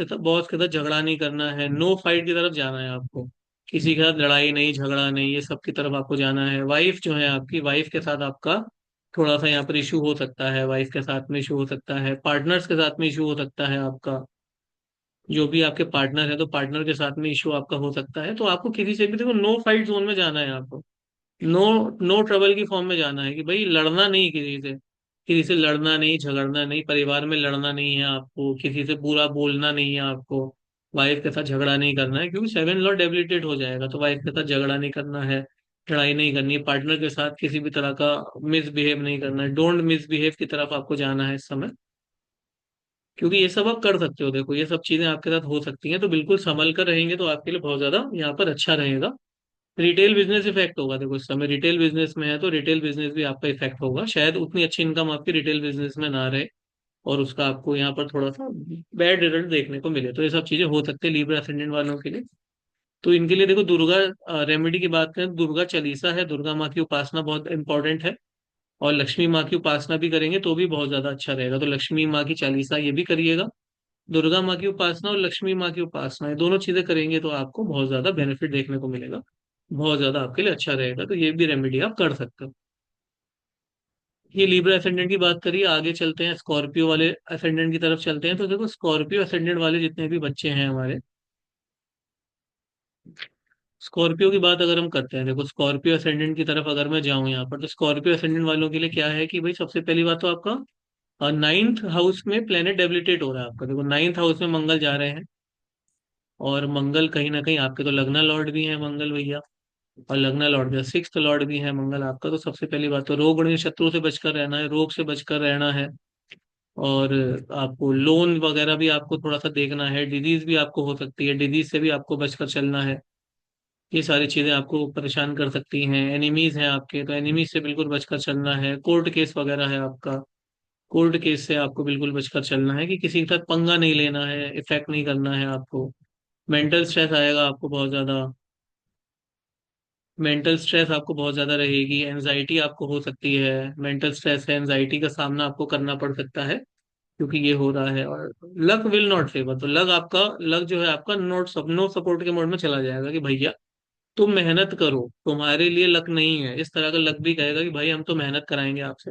के साथ झगड़ा नहीं करना है, नो फाइट की तरफ जाना है आपको। किसी के साथ लड़ाई नहीं, झगड़ा नहीं, ये सब की तरफ आपको जाना है। वाइफ जो है आपकी, वाइफ के साथ आपका थोड़ा सा यहाँ पर इशू हो सकता है। वाइफ के साथ में इशू हो सकता है, पार्टनर्स के साथ में इशू हो सकता है आपका। जो भी आपके पार्टनर है, तो पार्टनर के साथ में इशू आपका हो सकता है। तो आपको किसी से भी देखो, नो फाइट जोन में जाना है आपको। नो नो ट्रबल की फॉर्म में जाना है, कि भाई लड़ना नहीं किसी से। किसी से लड़ना नहीं, झगड़ना नहीं, परिवार में लड़ना नहीं है आपको, किसी से बुरा बोलना नहीं है आपको, वाइफ के साथ झगड़ा नहीं करना है, क्योंकि सेवन लॉर्ड डेबिलिटेड हो जाएगा, तो वाइफ के साथ झगड़ा नहीं करना है, लड़ाई नहीं करनी है, पार्टनर के साथ किसी भी तरह का मिसबिहेव नहीं करना है, डोंट मिसबिहेव की तरफ आपको जाना है इस समय, क्योंकि ये सब आप कर सकते हो। देखो ये सब चीजें आपके साथ हो सकती हैं, तो बिल्कुल संभल कर रहेंगे तो आपके लिए बहुत ज्यादा यहाँ पर अच्छा रहेगा। रिटेल बिजनेस इफेक्ट होगा, देखो इस समय रिटेल बिजनेस में है तो रिटेल बिजनेस भी आपका इफेक्ट होगा, शायद उतनी अच्छी इनकम आपकी रिटेल बिजनेस में ना रहे और उसका आपको यहाँ पर थोड़ा सा बैड रिजल्ट देखने को मिले, तो ये सब चीजें हो सकती है लीब्रा असेंडेंट वालों के लिए। तो इनके लिए देखो दुर्गा रेमेडी की बात करें तो दुर्गा चालीसा है, दुर्गा माँ की उपासना बहुत इंपॉर्टेंट है, और लक्ष्मी माँ की उपासना भी करेंगे तो भी बहुत ज्यादा अच्छा रहेगा, तो लक्ष्मी माँ की चालीसा ये भी करिएगा। दुर्गा माँ की उपासना और लक्ष्मी माँ की उपासना ये दोनों चीजें करेंगे तो आपको बहुत ज्यादा बेनिफिट देखने को मिलेगा, बहुत ज्यादा आपके लिए अच्छा रहेगा, तो ये भी रेमेडी आप कर सकते हो। ये लिब्रा असेंडेंट की बात करिए, आगे चलते हैं स्कॉर्पियो वाले असेंडेंट की तरफ चलते हैं। तो देखो स्कॉर्पियो असेंडेंट वाले जितने भी बच्चे हैं हमारे, स्कॉर्पियो की बात अगर हम करते हैं, देखो स्कॉर्पियो असेंडेंट की तरफ अगर मैं जाऊं यहाँ पर, तो स्कॉर्पियो असेंडेंट वालों के लिए क्या है कि भाई सबसे पहली बात तो आपका नाइन्थ हाउस में प्लेनेट डेबिलिटेट हो रहा है आपका, देखो नाइन्थ हाउस में मंगल जा रहे हैं, और मंगल कहीं ना कहीं आपके तो लग्ना लॉर्ड भी है मंगल भैया, और लग्ना लॉर्ड भी, सिक्स्थ लॉर्ड भी है मंगल आपका, तो सबसे पहली बात तो रोग और शत्रु से बचकर रहना है, रोग से बचकर रहना है, और आपको लोन वगैरह भी आपको थोड़ा सा देखना है, डिजीज भी आपको हो सकती है, डिजीज से भी आपको बचकर चलना है, ये सारी चीजें आपको परेशान कर सकती हैं, एनिमीज हैं आपके तो एनिमीज से बिल्कुल बचकर चलना है, कोर्ट केस वगैरह है आपका, कोर्ट केस से आपको बिल्कुल बचकर चलना है, कि किसी के साथ पंगा नहीं लेना है, इफेक्ट नहीं करना है आपको, मेंटल स्ट्रेस आएगा आपको बहुत ज्यादा, मेंटल स्ट्रेस आपको बहुत ज्यादा रहेगी, एनजाइटी आपको हो सकती है, मेंटल स्ट्रेस है, एनजाइटी का सामना आपको करना पड़ सकता है, क्योंकि ये हो रहा है, और लक विल नॉट फेवर, तो लक जो है आपका नॉट सब नो सपोर्ट के मोड में चला जाएगा, कि भैया तुम मेहनत करो, तुम्हारे लिए लक नहीं है, इस तरह का लक भी कहेगा कि भाई हम तो मेहनत कराएंगे आपसे,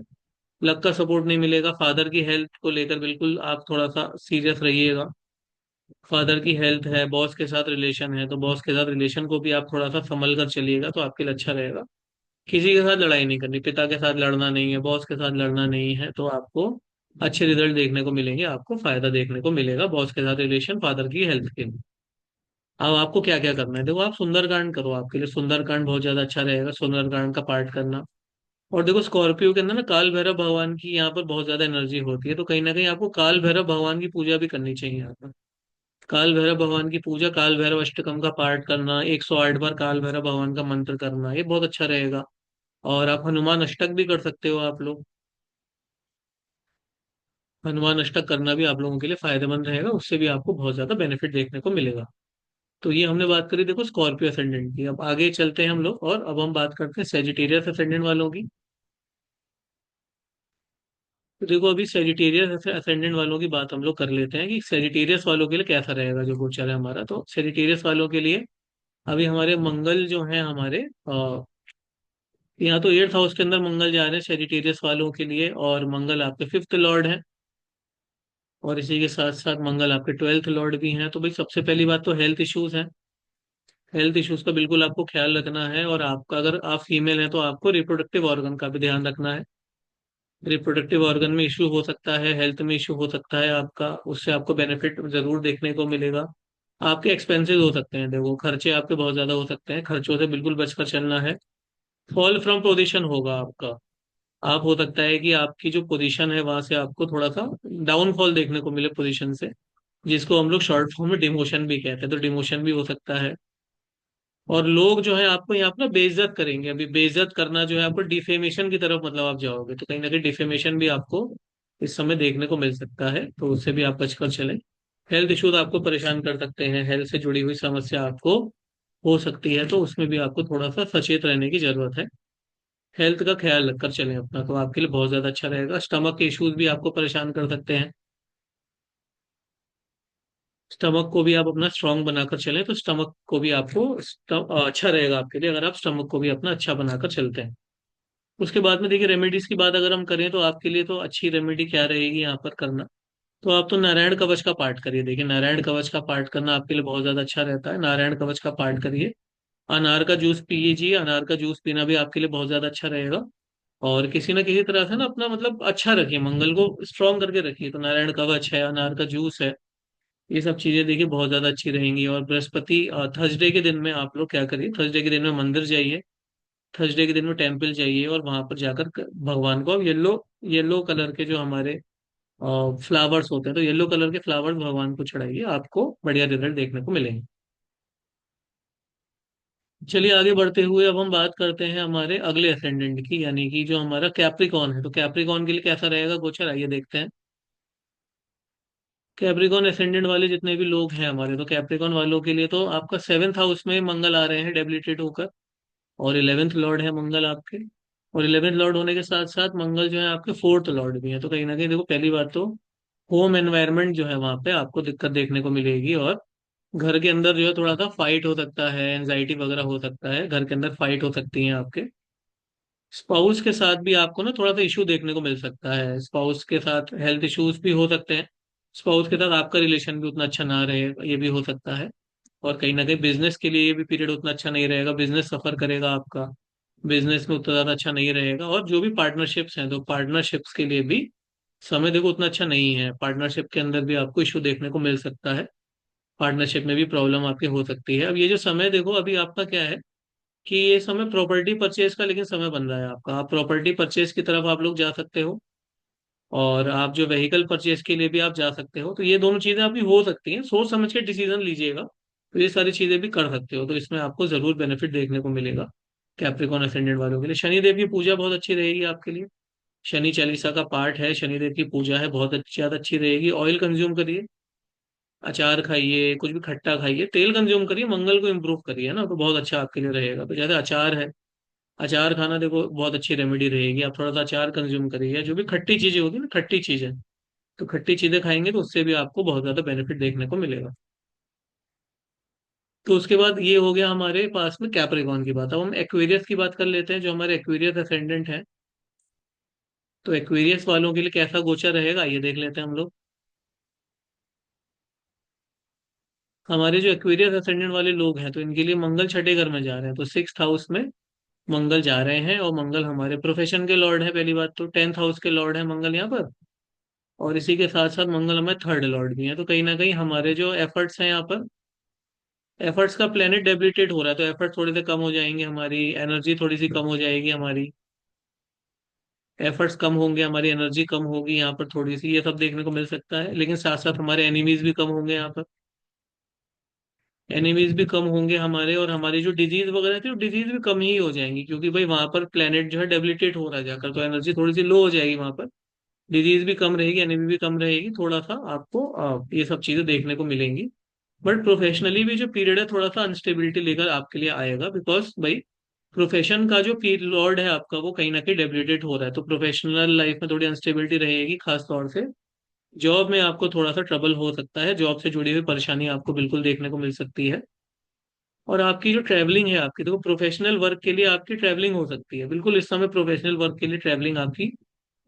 लक का सपोर्ट नहीं मिलेगा। फादर की हेल्थ को लेकर बिल्कुल आप थोड़ा सा सीरियस रहिएगा, फादर की हेल्थ है, बॉस के साथ रिलेशन है, तो बॉस के साथ रिलेशन को भी आप थोड़ा सा संभल कर चलिएगा तो आपके लिए अच्छा रहेगा। किसी के साथ लड़ाई नहीं करनी, पिता के साथ लड़ना नहीं है, बॉस के साथ लड़ना नहीं है, तो आपको अच्छे रिजल्ट देखने को मिलेंगे, आपको फायदा देखने को मिलेगा बॉस के साथ रिलेशन, फादर की हेल्थ के लिए। अब आपको क्या क्या करना है, देखो आप सुंदरकांड करो, आपके लिए सुंदरकांड बहुत ज्यादा अच्छा रहेगा, सुंदरकांड का पाठ करना। और देखो स्कॉर्पियो के अंदर ना काल भैरव भगवान की यहाँ पर बहुत ज्यादा एनर्जी होती है, तो कहीं ना कहीं आपको काल भैरव भगवान की पूजा भी करनी चाहिए यहाँ पर, काल भैरव भगवान की पूजा, काल भैरव अष्टकम का पाठ करना, 108 बार काल भैरव भगवान का मंत्र करना, ये बहुत अच्छा रहेगा। और आप हनुमान अष्टक भी कर सकते हो आप लोग, हनुमान अष्टक करना भी आप लोगों के लिए फायदेमंद रहेगा, उससे भी आपको बहुत ज्यादा बेनिफिट देखने को मिलेगा। तो ये हमने बात करी देखो स्कॉर्पियो असेंडेंट की, अब आगे चलते हैं हम लोग, और अब हम बात करते हैं सेजिटेरियस असेंडेंट वालों की। तो देखो अभी सेजिटेरियस असेंडेंट वालों की बात हम लोग कर लेते हैं, कि सेजिटेरियस वालों के लिए कैसा रहेगा जो गोचर है हमारा। तो सेजिटेरियस वालों के लिए अभी हमारे मंगल जो है हमारे यहाँ तो एट्थ हाउस के अंदर मंगल जा रहे हैं सेजिटेरियस वालों के लिए, और मंगल आपके फिफ्थ लॉर्ड है, और इसी के साथ साथ मंगल आपके ट्वेल्थ लॉर्ड भी हैं। तो भाई सबसे पहली बात तो हेल्थ इश्यूज हैं, हेल्थ इश्यूज का बिल्कुल आपको ख्याल रखना है, और आपका अगर आप फीमेल हैं तो आपको रिप्रोडक्टिव ऑर्गन का भी ध्यान रखना है, रिप्रोडक्टिव ऑर्गन में इश्यू हो सकता है, हेल्थ में इश्यू हो सकता है आपका, उससे आपको बेनिफिट जरूर देखने को मिलेगा। आपके एक्सपेंसेस हो सकते हैं, देखो खर्चे आपके बहुत ज्यादा हो सकते हैं, खर्चों से बिल्कुल बचकर चलना है। फॉल फ्रॉम पोजीशन होगा आपका, आप हो सकता है कि आपकी जो पोजीशन है वहां से आपको थोड़ा सा डाउनफॉल देखने को मिले पोजीशन से, जिसको हम लोग शॉर्ट फॉर्म में डिमोशन भी कहते हैं, तो डिमोशन भी हो सकता है। और लोग जो है आपको यहाँ पर ना बेइज्जत करेंगे, अभी बेइज्जत करना जो है आपको डिफेमेशन की तरफ मतलब आप जाओगे, तो कहीं ना कहीं डिफेमेशन भी आपको इस समय देखने को मिल सकता है, तो उससे भी आप बचकर चलें। हेल्थ इश्यूज आपको परेशान कर सकते हैं, हेल्थ से जुड़ी हुई समस्या आपको हो सकती है, तो उसमें भी आपको थोड़ा सा सचेत रहने की जरूरत है, हेल्थ का ख्याल रखकर चलें अपना, तो आपके लिए बहुत ज्यादा अच्छा रहेगा। स्टमक के इश्यूज भी आपको परेशान कर सकते हैं, स्टमक को भी आप अपना स्ट्रांग बनाकर चलें, तो स्टमक को भी आपको अच्छा रहेगा आपके लिए, अगर आप स्टमक को भी अपना अच्छा बनाकर चलते हैं। उसके बाद में देखिए रेमेडीज की बात अगर हम करें तो आपके लिए तो अच्छी रेमेडी क्या रहेगी यहाँ पर करना, तो आप तो नारायण कवच का पाठ करिए, देखिए नारायण कवच का पाठ करना आपके लिए बहुत ज्यादा अच्छा रहता है, नारायण कवच का पाठ करिए। अनार का जूस पीजिए, अनार का जूस पीना भी आपके लिए बहुत ज्यादा अच्छा रहेगा। और किसी ना किसी तरह से ना अपना मतलब अच्छा रखिए, मंगल को स्ट्रांग करके रखिए। तो नारायण कवच है, अनार का जूस है, ये सब चीजें देखिए बहुत ज्यादा अच्छी रहेंगी। और बृहस्पति थर्सडे के दिन में आप लोग क्या करिए, थर्सडे के दिन में मंदिर जाइए, थर्सडे के दिन में टेम्पल जाइए, और वहां पर जाकर भगवान को येलो येलो कलर के जो हमारे फ्लावर्स होते हैं, तो येलो कलर के फ्लावर्स भगवान को चढ़ाइए, आपको बढ़िया रिजल्ट देखने को मिलेंगे। चलिए आगे बढ़ते हुए अब हम बात करते हैं हमारे अगले असेंडेंट की, यानी कि जो हमारा कैप्रिकॉन है। तो कैप्रिकॉन के लिए कैसा रहेगा गोचर, आइए देखते हैं। कैप्रिकॉन असेंडेंट वाले जितने भी लोग हैं हमारे, तो कैप्रिकॉन वालों के लिए तो आपका सेवेंथ हाउस में मंगल आ रहे हैं डेबिलिटेड होकर, और इलेवेंथ लॉर्ड है मंगल आपके। और इलेवेंथ लॉर्ड होने के साथ साथ मंगल जो है आपके फोर्थ लॉर्ड भी है। तो कहीं ना कहीं देखो, पहली बात तो होम एनवायरनमेंट जो है वहां पे आपको दिक्कत देखने को मिलेगी, और घर के अंदर जो है थोड़ा सा फाइट हो सकता है, एंजाइटी वगैरह हो सकता है, घर के अंदर फाइट हो सकती है आपके। स्पाउस के साथ भी आपको ना थोड़ा सा इशू देखने को मिल सकता है, स्पाउस के साथ हेल्थ इश्यूज भी हो सकते हैं। स्पाउस के साथ आपका रिलेशन भी उतना अच्छा ना रहे, ये भी हो सकता है। और कहीं ना कहीं बिजनेस के लिए ये भी पीरियड उतना अच्छा नहीं रहेगा, बिजनेस सफर करेगा आपका, बिजनेस में उतना ज्यादा अच्छा नहीं रहेगा। और जो भी पार्टनरशिप्स हैं, तो पार्टनरशिप्स के लिए भी समय देखो उतना अच्छा नहीं है, पार्टनरशिप के अंदर भी आपको इशू देखने को मिल सकता है, पार्टनरशिप में भी प्रॉब्लम आपकी हो सकती है। अब ये जो समय देखो अभी आपका क्या है, कि ये समय प्रॉपर्टी परचेज का लेकिन समय बन रहा है आपका, आप प्रॉपर्टी परचेज की तरफ आप लोग जा सकते हो, और आप जो व्हीकल परचेज के लिए भी आप जा सकते हो। तो ये दोनों चीजें आपकी हो सकती हैं, सोच समझ के डिसीजन लीजिएगा, तो ये सारी चीजें भी कर सकते हो, तो इसमें आपको जरूर बेनिफिट देखने को मिलेगा। कैप्रिकॉन असेंडेंट वालों के लिए शनिदेव की पूजा बहुत अच्छी रहेगी आपके लिए, शनि चालीसा का पाठ है, शनिदेव की पूजा है, बहुत अच्छी ज्यादा अच्छी रहेगी। ऑयल कंज्यूम करिए, अचार खाइए, कुछ भी खट्टा खाइए, तेल कंज्यूम करिए, मंगल को इम्प्रूव करिए ना, तो बहुत अच्छा आपके लिए रहेगा। तो जैसे अचार है, अचार खाना देखो बहुत अच्छी रेमेडी रहेगी, आप थोड़ा सा अचार कंज्यूम करिए, जो भी खट्टी चीजें होती है ना, खट्टी चीजें, तो खट्टी चीजें खाएंगे तो उससे भी आपको बहुत ज्यादा बेनिफिट देखने को मिलेगा। तो उसके बाद ये हो गया हमारे पास में कैप्रिकॉन की बात। अब हम एक्वेरियस की बात कर लेते हैं, जो हमारे एक्वेरियस असेंडेंट है। तो एक्वेरियस वालों के लिए कैसा गोचर रहेगा ये देख लेते हैं हम लोग। हमारे जो एक्वेरियस असेंडेंट वाले लोग हैं, तो इनके लिए मंगल छठे घर में जा रहे हैं, तो सिक्स हाउस में मंगल जा रहे हैं, और मंगल हमारे प्रोफेशन के लॉर्ड है। पहली बात तो टेंथ हाउस के लॉर्ड है मंगल यहाँ पर, और इसी के साथ साथ मंगल हमें थर्ड लॉर्ड भी है। तो कहीं ना कहीं हमारे जो एफर्ट्स हैं यहाँ पर, एफर्ट्स का प्लेनेट डेबिलिटेट हो रहा है, तो एफर्ट थोड़े से कम हो जाएंगे, हमारी एनर्जी थोड़ी सी कम हो जाएगी, हमारी एफर्ट्स कम होंगे, हमारी एनर्जी कम होगी यहाँ पर थोड़ी सी, ये सब देखने को मिल सकता है। लेकिन साथ साथ हमारे एनिमीज भी कम होंगे यहाँ पर, एनिमीज भी कम होंगे हमारे, और हमारी जो डिजीज वगैरह थी वो डिजीज भी कम ही हो जाएंगी, क्योंकि भाई वहां पर प्लेनेट जो है डेबिलिटेट हो रहा है जाकर, तो एनर्जी थोड़ी सी लो हो जाएगी वहां पर, डिजीज भी कम रहेगी, एनिमी भी कम रहेगी, थोड़ा सा आपको ये सब चीजें देखने को मिलेंगी। बट प्रोफेशनली भी जो पीरियड है थोड़ा सा अनस्टेबिलिटी लेकर आपके लिए आएगा, बिकॉज भाई प्रोफेशन का जो लॉर्ड है आपका वो कहीं ना कहीं डेबिलिटेट हो रहा है, तो प्रोफेशनल लाइफ में थोड़ी अनस्टेबिलिटी रहेगी, खास तौर से जॉब में आपको थोड़ा सा ट्रबल हो सकता है, जॉब से जुड़ी हुई परेशानी आपको बिल्कुल देखने को मिल सकती है। और आपकी जो ट्रैवलिंग है आपकी, तो प्रोफेशनल वर्क के लिए आपकी ट्रैवलिंग हो सकती है, बिल्कुल इस समय प्रोफेशनल वर्क के लिए ट्रैवलिंग आपकी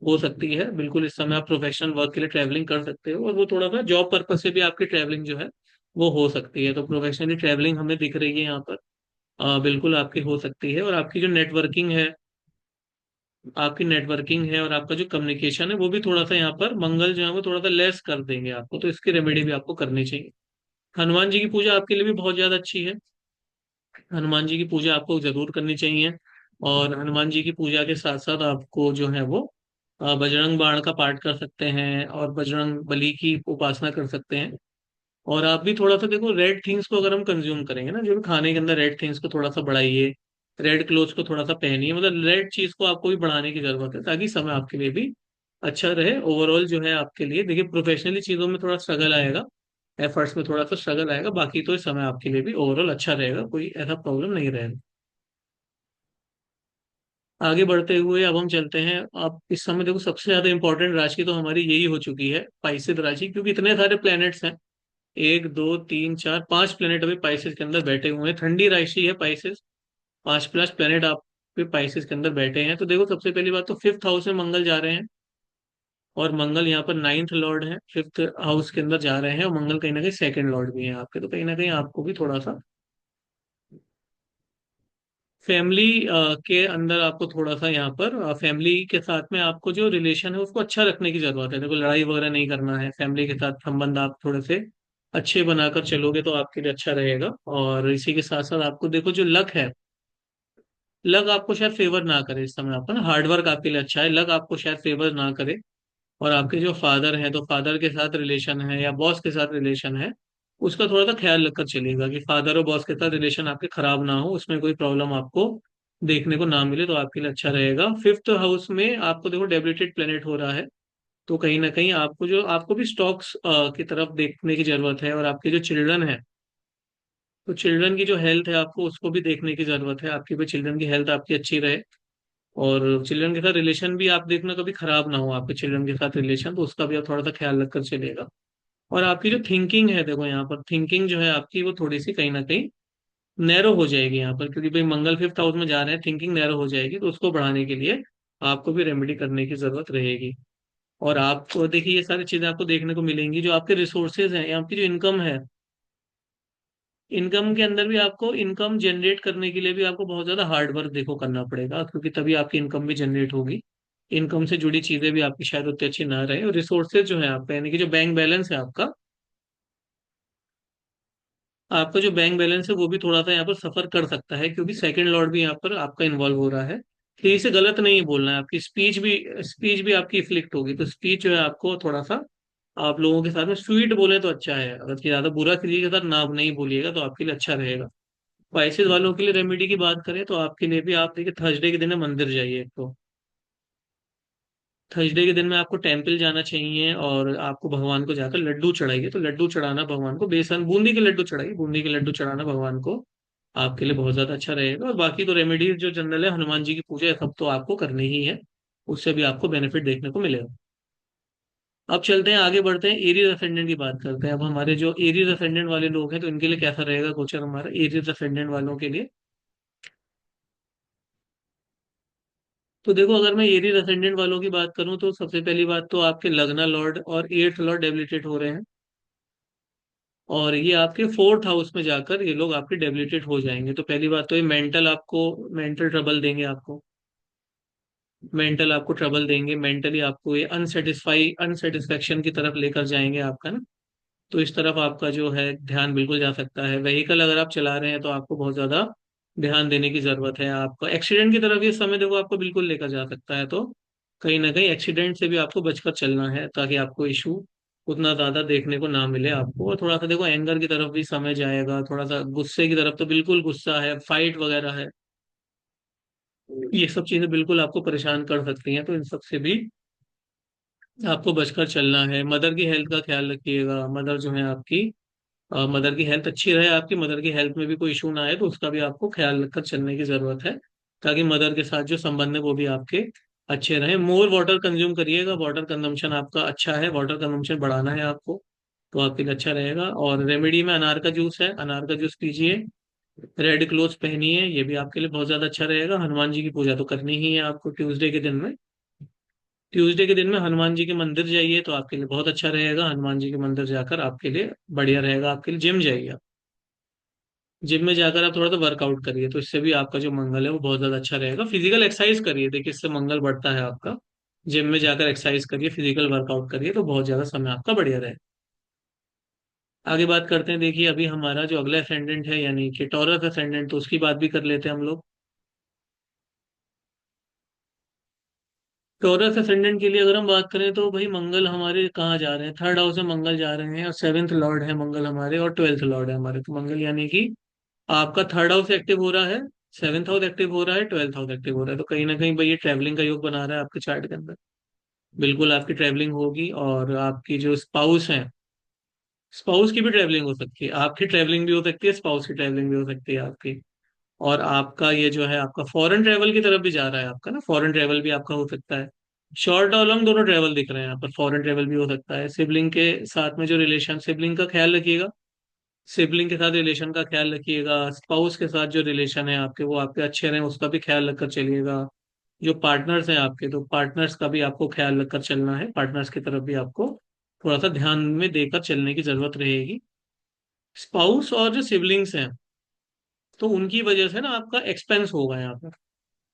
हो सकती है, बिल्कुल इस समय आप प्रोफेशनल वर्क के लिए ट्रैवलिंग कर सकते हो, और वो थोड़ा सा जॉब पर्पज से भी आपकी ट्रैवलिंग जो है वो हो सकती है। तो प्रोफेशनली ट्रैवलिंग हमें दिख रही है यहाँ पर, बिल्कुल आपकी हो सकती है। और आपकी जो नेटवर्किंग है, आपकी नेटवर्किंग है और आपका जो कम्युनिकेशन है, वो भी थोड़ा सा यहाँ पर मंगल जो है वो थोड़ा सा लेस कर देंगे आपको, तो इसकी रेमेडी भी आपको करनी चाहिए। हनुमान जी की पूजा आपके लिए भी बहुत ज्यादा अच्छी है, हनुमान जी की पूजा आपको जरूर करनी चाहिए। और हनुमान जी की पूजा के साथ साथ आपको जो है वो बजरंग बाण का पाठ कर सकते हैं, और बजरंग बली की उपासना कर सकते हैं। और आप भी थोड़ा सा देखो, रेड थिंग्स को अगर हम कंज्यूम करेंगे ना, जो भी खाने के अंदर, रेड थिंग्स को थोड़ा सा बढ़ाइए, रेड क्लोथ्स को थोड़ा सा पहनिए, मतलब रेड चीज को आपको भी बढ़ाने की जरूरत है, ताकि समय आपके लिए भी अच्छा रहे। ओवरऑल जो है आपके लिए देखिए, प्रोफेशनली चीजों में थोड़ा स्ट्रगल आएगा, एफर्ट्स में थोड़ा सा स्ट्रगल आएगा, बाकी तो इस समय आपके लिए भी ओवरऑल अच्छा रहेगा, कोई ऐसा प्रॉब्लम नहीं रहेगा। आगे बढ़ते हुए अब हम चलते हैं। अब इस समय देखो, सबसे ज्यादा इंपॉर्टेंट राशि तो हमारी यही हो चुकी है, पाइसेस राशि, क्योंकि इतने सारे प्लैनेट्स हैं, एक दो तीन चार पांच प्लेनेट अभी पाइसेस के अंदर बैठे हुए हैं, ठंडी राशि है पाइसेस, पांच प्लस प्लेनेट आप पे पाइसेस के अंदर बैठे हैं। तो देखो, सबसे पहली बात तो फिफ्थ हाउस में मंगल जा रहे हैं, और मंगल यहाँ पर नाइन्थ लॉर्ड है, फिफ्थ हाउस के अंदर जा रहे हैं, और मंगल कहीं ना कहीं सेकंड लॉर्ड भी है आपके, तो कहीं ना कहीं आपको भी थोड़ा सा फैमिली के अंदर आपको थोड़ा सा यहाँ पर फैमिली के साथ में आपको जो रिलेशन है उसको अच्छा रखने की जरूरत है। देखो, लड़ाई वगैरह नहीं करना है, फैमिली के साथ संबंध आप थोड़े से अच्छे बनाकर चलोगे तो आपके लिए अच्छा रहेगा। और इसी के साथ साथ आपको देखो, जो लक है, लक आपको शायद फेवर ना करे इस समय। आपका ना हार्डवर्क आपके लिए अच्छा है, लक आपको शायद फेवर ना करे। और आपके जो फादर हैं, तो फादर के साथ रिलेशन है या बॉस के साथ रिलेशन है, उसका थोड़ा सा ख्याल रखकर चलिएगा कि फादर और बॉस के साथ रिलेशन आपके खराब ना हो, उसमें कोई प्रॉब्लम आपको देखने को ना मिले, तो आपके लिए अच्छा रहेगा। फिफ्थ हाउस में आपको देखो डेबिलिटेड प्लेनेट हो रहा है, तो कहीं ना कहीं आपको भी स्टॉक्स की तरफ देखने की जरूरत है। और आपके जो चिल्ड्रन है, तो चिल्ड्रन की जो हेल्थ है आपको उसको भी देखने की जरूरत है, आपकी भी चिल्ड्रन की हेल्थ आपकी अच्छी रहे। और चिल्ड्रन के साथ रिलेशन भी आप देखना कभी खराब ना हो, आपके चिल्ड्रन के साथ रिलेशन, तो उसका भी आप थोड़ा सा ख्याल रखकर चलेगा। और आपकी जो थिंकिंग है, देखो यहाँ पर थिंकिंग जो है आपकी वो थोड़ी सी कहीं ना कहीं नैरो हो जाएगी यहाँ पर, क्योंकि भाई मंगल फिफ्थ हाउस में जा रहे हैं, थिंकिंग नैरो हो जाएगी, तो उसको बढ़ाने के लिए आपको भी रेमेडी करने की जरूरत रहेगी। और आपको देखिए, ये सारी चीजें आपको देखने को मिलेंगी। जो आपके रिसोर्सेज हैं, आपकी जो इनकम है, इनकम के अंदर भी आपको इनकम जनरेट करने के लिए भी आपको बहुत ज्यादा हार्ड वर्क देखो करना पड़ेगा, क्योंकि तभी आपकी इनकम भी जनरेट होगी। इनकम से जुड़ी चीजें भी आपकी शायद उतनी अच्छी ना रहे। और रिसोर्सेज जो है आपका, यानी कि जो बैंक बैलेंस है आपका, आपका जो बैंक बैलेंस है वो भी थोड़ा सा यहाँ पर सफर कर सकता है, क्योंकि सेकंड लॉर्ड भी यहाँ पर आपका इन्वॉल्व हो रहा है। तो इसे गलत नहीं बोलना है, आपकी स्पीच भी आपकी इफ्लिक्ट होगी। तो स्पीच जो है आपको थोड़ा सा आप लोगों के साथ में स्वीट बोले तो अच्छा है, अगर कि ज्यादा बुरा किसी के साथ ना नहीं बोलिएगा तो आपके लिए अच्छा रहेगा। स्पाइसेस वालों के लिए रेमेडी की बात करें तो आपके लिए भी, आप देखिए थर्सडे के दिन में मंदिर जाइए। एक तो थर्सडे के दिन में आपको टेम्पल जाना चाहिए, और आपको भगवान को जाकर लड्डू चढ़ाइए। तो लड्डू चढ़ाना भगवान को, बेसन बूंदी के लड्डू चढ़ाइए, बूंदी के लड्डू चढ़ाना भगवान को आपके लिए बहुत ज्यादा अच्छा रहेगा। और बाकी तो रेमेडीज जो जनरल है, हनुमान जी की पूजा, ये सब तो आपको करनी ही है, उससे भी आपको बेनिफिट देखने को मिलेगा। अब चलते हैं, आगे बढ़ते हैं, एरीज असेंडेंट की बात करते हैं। अब हमारे जो एरीज असेंडेंट वाले लोग हैं, तो इनके लिए कैसा रहेगा गोचर हमारा एरीज असेंडेंट वालों के लिए। तो देखो, अगर मैं एरीज असेंडेंट वालों की बात करूं तो सबसे पहली बात तो आपके लग्ना लॉर्ड और एट्थ लॉर्ड डेबिलिटेट हो रहे हैं। और ये आपके फोर्थ हाउस में जाकर ये लोग आपके डेबिलिटेट हो जाएंगे। तो पहली बात तो ये मेंटल ट्रबल देंगे आपको, मेंटल आपको ट्रबल देंगे, मेंटली आपको ये अनसेटिस्फैक्शन की तरफ लेकर जाएंगे आपका ना। तो इस तरफ आपका जो है ध्यान बिल्कुल जा सकता है। व्हीकल अगर आप चला रहे हैं तो आपको बहुत ज्यादा ध्यान देने की जरूरत है। आपका एक्सीडेंट की तरफ ये समय देखो आपको बिल्कुल लेकर जा सकता है, तो कहीं ना कहीं एक्सीडेंट से भी आपको बचकर चलना है, ताकि आपको इशू उतना ज्यादा देखने को ना मिले आपको। और थोड़ा सा देखो एंगर की तरफ भी समय जाएगा, थोड़ा सा गुस्से की तरफ, तो बिल्कुल गुस्सा है, फाइट वगैरह है, ये सब चीजें बिल्कुल आपको परेशान कर सकती हैं। तो इन सब से भी आपको बचकर चलना है। मदर की हेल्थ का ख्याल रखिएगा, मदर जो है आपकी, मदर की हेल्थ अच्छी रहे, आपकी मदर की हेल्थ में भी कोई इशू ना आए, तो उसका भी आपको ख्याल रखकर चलने की जरूरत है, ताकि मदर के साथ जो संबंध है वो भी आपके अच्छे रहे। मोर वाटर कंज्यूम करिएगा, वाटर कंजम्पशन आपका अच्छा है, वाटर कंजम्पशन बढ़ाना है आपको, तो आपके लिए अच्छा रहेगा। और रेमेडी में अनार का जूस है, अनार का जूस पीजिए, रेड क्लोथ पहनिए, ये भी आपके लिए बहुत ज्यादा अच्छा रहेगा। हनुमान जी की पूजा तो करनी ही है आपको ट्यूसडे के दिन में। ट्यूसडे के दिन में हनुमान जी के मंदिर जाइए, तो आपके लिए बहुत अच्छा रहेगा। हनुमान जी के मंदिर जाकर आपके लिए बढ़िया रहेगा। आपके लिए जिम जाइए आप, जिम में जाकर आप थोड़ा सा वर्कआउट करिए, तो इससे भी आपका जो मंगल है वो बहुत ज्यादा अच्छा रहेगा। फिजिकल एक्सरसाइज करिए, देखिए इससे मंगल बढ़ता है आपका। जिम में जाकर एक्सरसाइज करिए, फिजिकल वर्कआउट करिए, तो बहुत ज्यादा समय आपका बढ़िया रहे। आगे बात करते हैं, देखिए अभी हमारा जो अगला असेंडेंट है, यानी कि टॉरस असेंडेंट, तो उसकी बात भी कर लेते हैं हम लोग। टॉरस असेंडेंट के लिए अगर हम बात करें तो भाई मंगल हमारे कहाँ जा रहे हैं, थर्ड हाउस में मंगल जा रहे हैं, और सेवेंथ लॉर्ड है मंगल हमारे, और ट्वेल्थ लॉर्ड है हमारे। तो मंगल यानी कि आपका थर्ड हाउस एक्टिव हो रहा है, सेवेंथ हाउस एक्टिव हो रहा है, ट्वेल्थ हाउस एक्टिव हो रहा है। तो कहीं ना कहीं भाई ये ट्रैवलिंग का योग बना रहा है आपके चार्ट के अंदर, बिल्कुल आपकी ट्रैवलिंग होगी। और आपकी जो स्पाउस है, स्पाउस की भी ट्रैवलिंग हो सकती है, आपकी ट्रैवलिंग भी हो सकती है, स्पाउस की ट्रैवलिंग भी हो सकती है आपकी। और आपका ये जो है आपका फॉरेन ट्रैवल की तरफ भी जा रहा है आपका ना, फॉरेन ट्रैवल भी आपका हो सकता है। शॉर्ट और लॉन्ग दोनों ट्रैवल दिख रहे हैं यहाँ पर, फॉरेन ट्रैवल भी हो सकता है। सिबलिंग के साथ में जो रिलेशन, सिबलिंग का ख्याल रखिएगा, सिबलिंग के साथ रिलेशन का ख्याल रखिएगा। स्पाउस के साथ जो रिलेशन है आपके, वो आपके अच्छे रहे, उसका भी ख्याल रखकर चलिएगा। जो पार्टनर्स हैं आपके, तो पार्टनर्स का भी आपको ख्याल रखकर चलना है, पार्टनर्स की तरफ भी आपको थोड़ा सा ध्यान में देकर चलने की जरूरत रहेगी। स्पाउस और जो सिबलिंग्स हैं, तो उनकी वजह से ना आपका एक्सपेंस होगा यहाँ पर।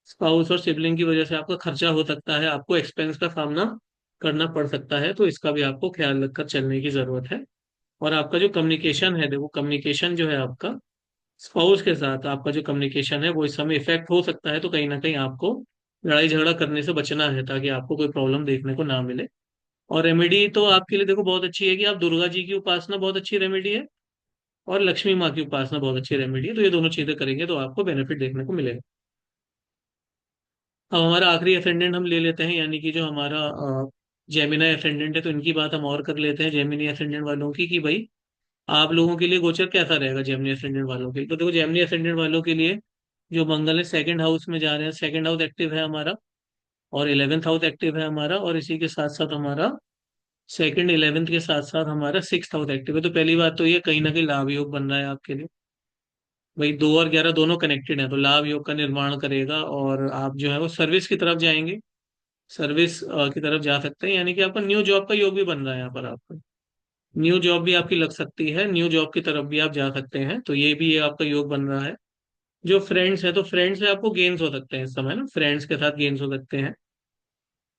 स्पाउस और सिबलिंग की वजह से आपका खर्चा हो सकता है, आपको एक्सपेंस का सामना करना पड़ सकता है, तो इसका भी आपको ख्याल रखकर चलने की जरूरत है। और आपका जो कम्युनिकेशन है, देखो कम्युनिकेशन जो है आपका स्पाउस के साथ, आपका जो कम्युनिकेशन है वो इस समय इफेक्ट हो सकता है, तो कहीं ना कहीं आपको लड़ाई झगड़ा करने से बचना है ताकि आपको कोई प्रॉब्लम देखने को ना मिले। और रेमेडी तो आपके लिए देखो बहुत अच्छी है कि आप दुर्गा जी की उपासना बहुत अच्छी रेमेडी है, और लक्ष्मी माँ की उपासना बहुत अच्छी रेमेडी है, तो ये दोनों चीजें करेंगे तो आपको बेनिफिट देखने को मिलेगा। अब हमारा आखिरी असेंडेंट हम ले लेते हैं, यानी कि जो हमारा जेमिनी असेंडेंट है, तो इनकी बात हम और कर लेते हैं जेमिनी असेंडेंट वालों की, कि भाई आप लोगों के लिए गोचर कैसा रहेगा जेमिनी असेंडेंट वालों के लिए। तो देखो जेमिनी असेंडेंट वालों के लिए जो मंगल है सेकंड हाउस में जा रहे हैं, सेकंड हाउस एक्टिव है हमारा, और 11th हाउस एक्टिव है हमारा, और इसी के साथ साथ हमारा सेकंड 11th के साथ साथ हमारा 6th हाउस एक्टिव है। तो पहली बात तो ये कहीं ना कहीं लाभ योग बन रहा है आपके लिए। भाई 2 और 11 दोनों कनेक्टेड है, तो लाभ योग का निर्माण करेगा, और आप जो है वो सर्विस की तरफ जाएंगे, सर्विस की तरफ जा सकते हैं, यानी कि आपका न्यू जॉब का योग भी बन रहा है यहाँ पर आपका। न्यू जॉब भी आपकी लग सकती है, न्यू जॉब की तरफ भी आप जा सकते हैं, तो ये आपका योग बन रहा है। जो फ्रेंड्स है, तो फ्रेंड्स से आपको गेन्स हो सकते हैं इस समय ना, फ्रेंड्स के साथ गेन्स हो सकते हैं।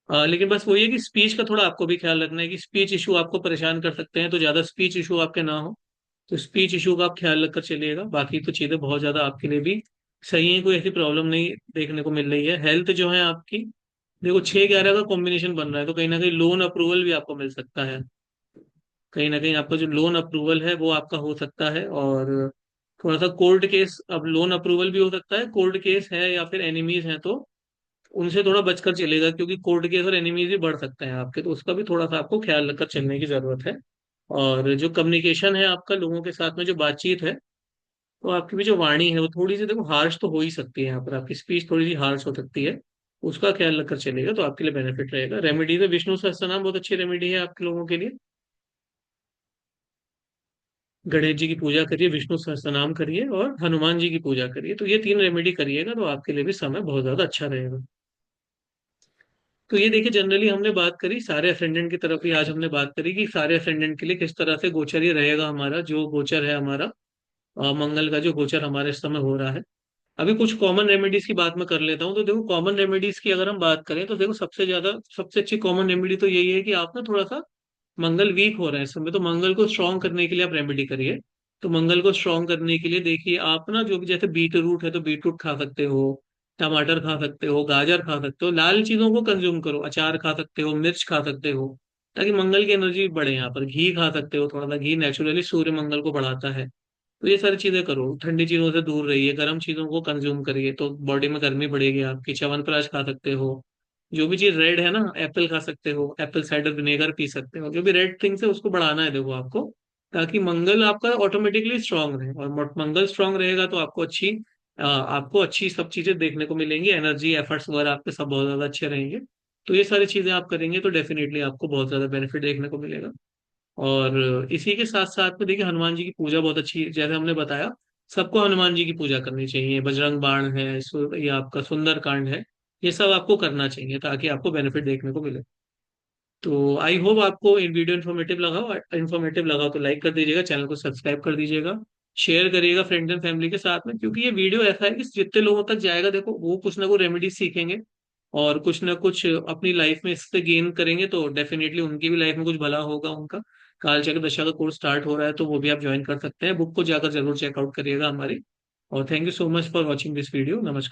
लेकिन बस वही है कि स्पीच का थोड़ा आपको भी ख्याल रखना है कि स्पीच इशू आपको परेशान कर सकते हैं, तो ज्यादा स्पीच इशू आपके ना हो, तो स्पीच इशू का आप ख्याल रखकर चलिएगा। बाकी तो चीजें बहुत ज्यादा आपके लिए भी सही है, कोई ऐसी प्रॉब्लम नहीं देखने को मिल रही है। हेल्थ जो है आपकी, देखो 6-11 का कॉम्बिनेशन बन रहा है, तो कहीं ना कहीं लोन अप्रूवल भी आपको मिल सकता है, कहीं ना कहीं आपका जो लोन अप्रूवल है वो आपका हो सकता है। और थोड़ा सा कोर्ट केस, अब लोन अप्रूवल भी हो सकता है, कोर्ट केस है या फिर एनिमीज हैं तो उनसे थोड़ा बचकर चलेगा, क्योंकि कोर्ट केस और एनिमीज भी बढ़ सकते हैं आपके, तो उसका भी थोड़ा सा आपको ख्याल रखकर चलने की जरूरत है। और जो कम्युनिकेशन है आपका लोगों के साथ में, जो बातचीत है, तो आपकी भी जो वाणी है वो थोड़ी सी देखो हार्श तो हो ही सकती है, यहाँ पर आपकी स्पीच थोड़ी सी हार्श हो सकती है, उसका ख्याल रखकर चलेगा तो आपके लिए बेनिफिट रहेगा। रेमेडी है विष्णु सहस्त्रनाम, बहुत अच्छी रेमेडी है आपके लोगों के लिए। गणेश जी की पूजा करिए, विष्णु सहस्त्रनाम करिए, और हनुमान जी की पूजा करिए, तो ये 3 रेमेडी करिएगा तो आपके लिए भी समय बहुत ज्यादा अच्छा रहेगा। तो ये देखिए जनरली हमने बात करी सारे असेंडेंट की तरफ ही, आज हमने बात करी कि सारे असेंडेंट के लिए किस तरह से गोचर ये रहेगा, हमारा जो गोचर है हमारा मंगल का जो गोचर हमारे इस समय हो रहा है। अभी कुछ कॉमन रेमेडीज की बात मैं कर लेता हूँ। तो देखो कॉमन रेमेडीज की अगर हम बात करें तो देखो सबसे अच्छी कॉमन रेमेडी तो यही है कि आप ना थोड़ा सा, मंगल वीक हो रहा है इस समय, तो मंगल को स्ट्रांग करने के लिए आप रेमेडी करिए। तो मंगल को स्ट्रांग करने के लिए देखिए आप ना, जो भी जैसे बीट रूट है तो बीट रूट खा सकते हो, टमाटर खा सकते हो, गाजर खा सकते हो, लाल चीजों को कंज्यूम करो, अचार खा सकते हो, मिर्च खा सकते हो, ताकि मंगल की एनर्जी बढ़े। यहाँ पर घी खा सकते हो, थोड़ा सा घी नेचुरली सूर्य मंगल को बढ़ाता है, तो ये सारी चीजें करो। ठंडी चीजों से दूर रहिए, गर्म चीजों को कंज्यूम करिए, तो बॉडी में गर्मी बढ़ेगी आपकी। च्यवनप्राश खा सकते हो, जो भी चीज रेड है ना, एप्पल खा सकते हो, एप्पल साइडर विनेगर पी सकते हो, जो भी रेड थिंग्स है उसको बढ़ाना है देखो आपको, ताकि मंगल आपका ऑटोमेटिकली स्ट्रांग रहे। और मंगल स्ट्रांग रहेगा तो आपको अच्छी सब चीजें देखने को मिलेंगी, एनर्जी एफर्ट्स वगैरह आपके सब बहुत ज्यादा अच्छे रहेंगे। तो ये सारी चीजें आप करेंगे तो डेफिनेटली आपको बहुत ज्यादा बेनिफिट देखने को मिलेगा। और इसी के साथ साथ में देखिए हनुमान जी की पूजा बहुत अच्छी है, जैसे हमने बताया सबको हनुमान जी की पूजा करनी चाहिए। बजरंग बाण है, ये आपका सुंदर कांड है, ये सब आपको करना चाहिए ताकि आपको बेनिफिट देखने को मिले। तो आई होप आपको इन वीडियो इन्फॉर्मेटिव लगा तो लाइक कर दीजिएगा, चैनल को सब्सक्राइब कर दीजिएगा, शेयर करिएगा फ्रेंड्स एंड फैमिली के साथ में, क्योंकि ये वीडियो ऐसा है कि जितने लोगों तक जाएगा देखो वो कुछ ना कुछ रेमेडी सीखेंगे, और कुछ ना कुछ अपनी लाइफ में इससे गेन करेंगे, तो डेफिनेटली उनकी भी लाइफ में कुछ भला होगा उनका। काल चक्र दशा का कोर्स स्टार्ट हो रहा है, तो वो भी आप ज्वाइन कर सकते हैं, बुक को जाकर जरूर चेकआउट करिएगा हमारी। और thank you so much for watching this video. नमस्कार।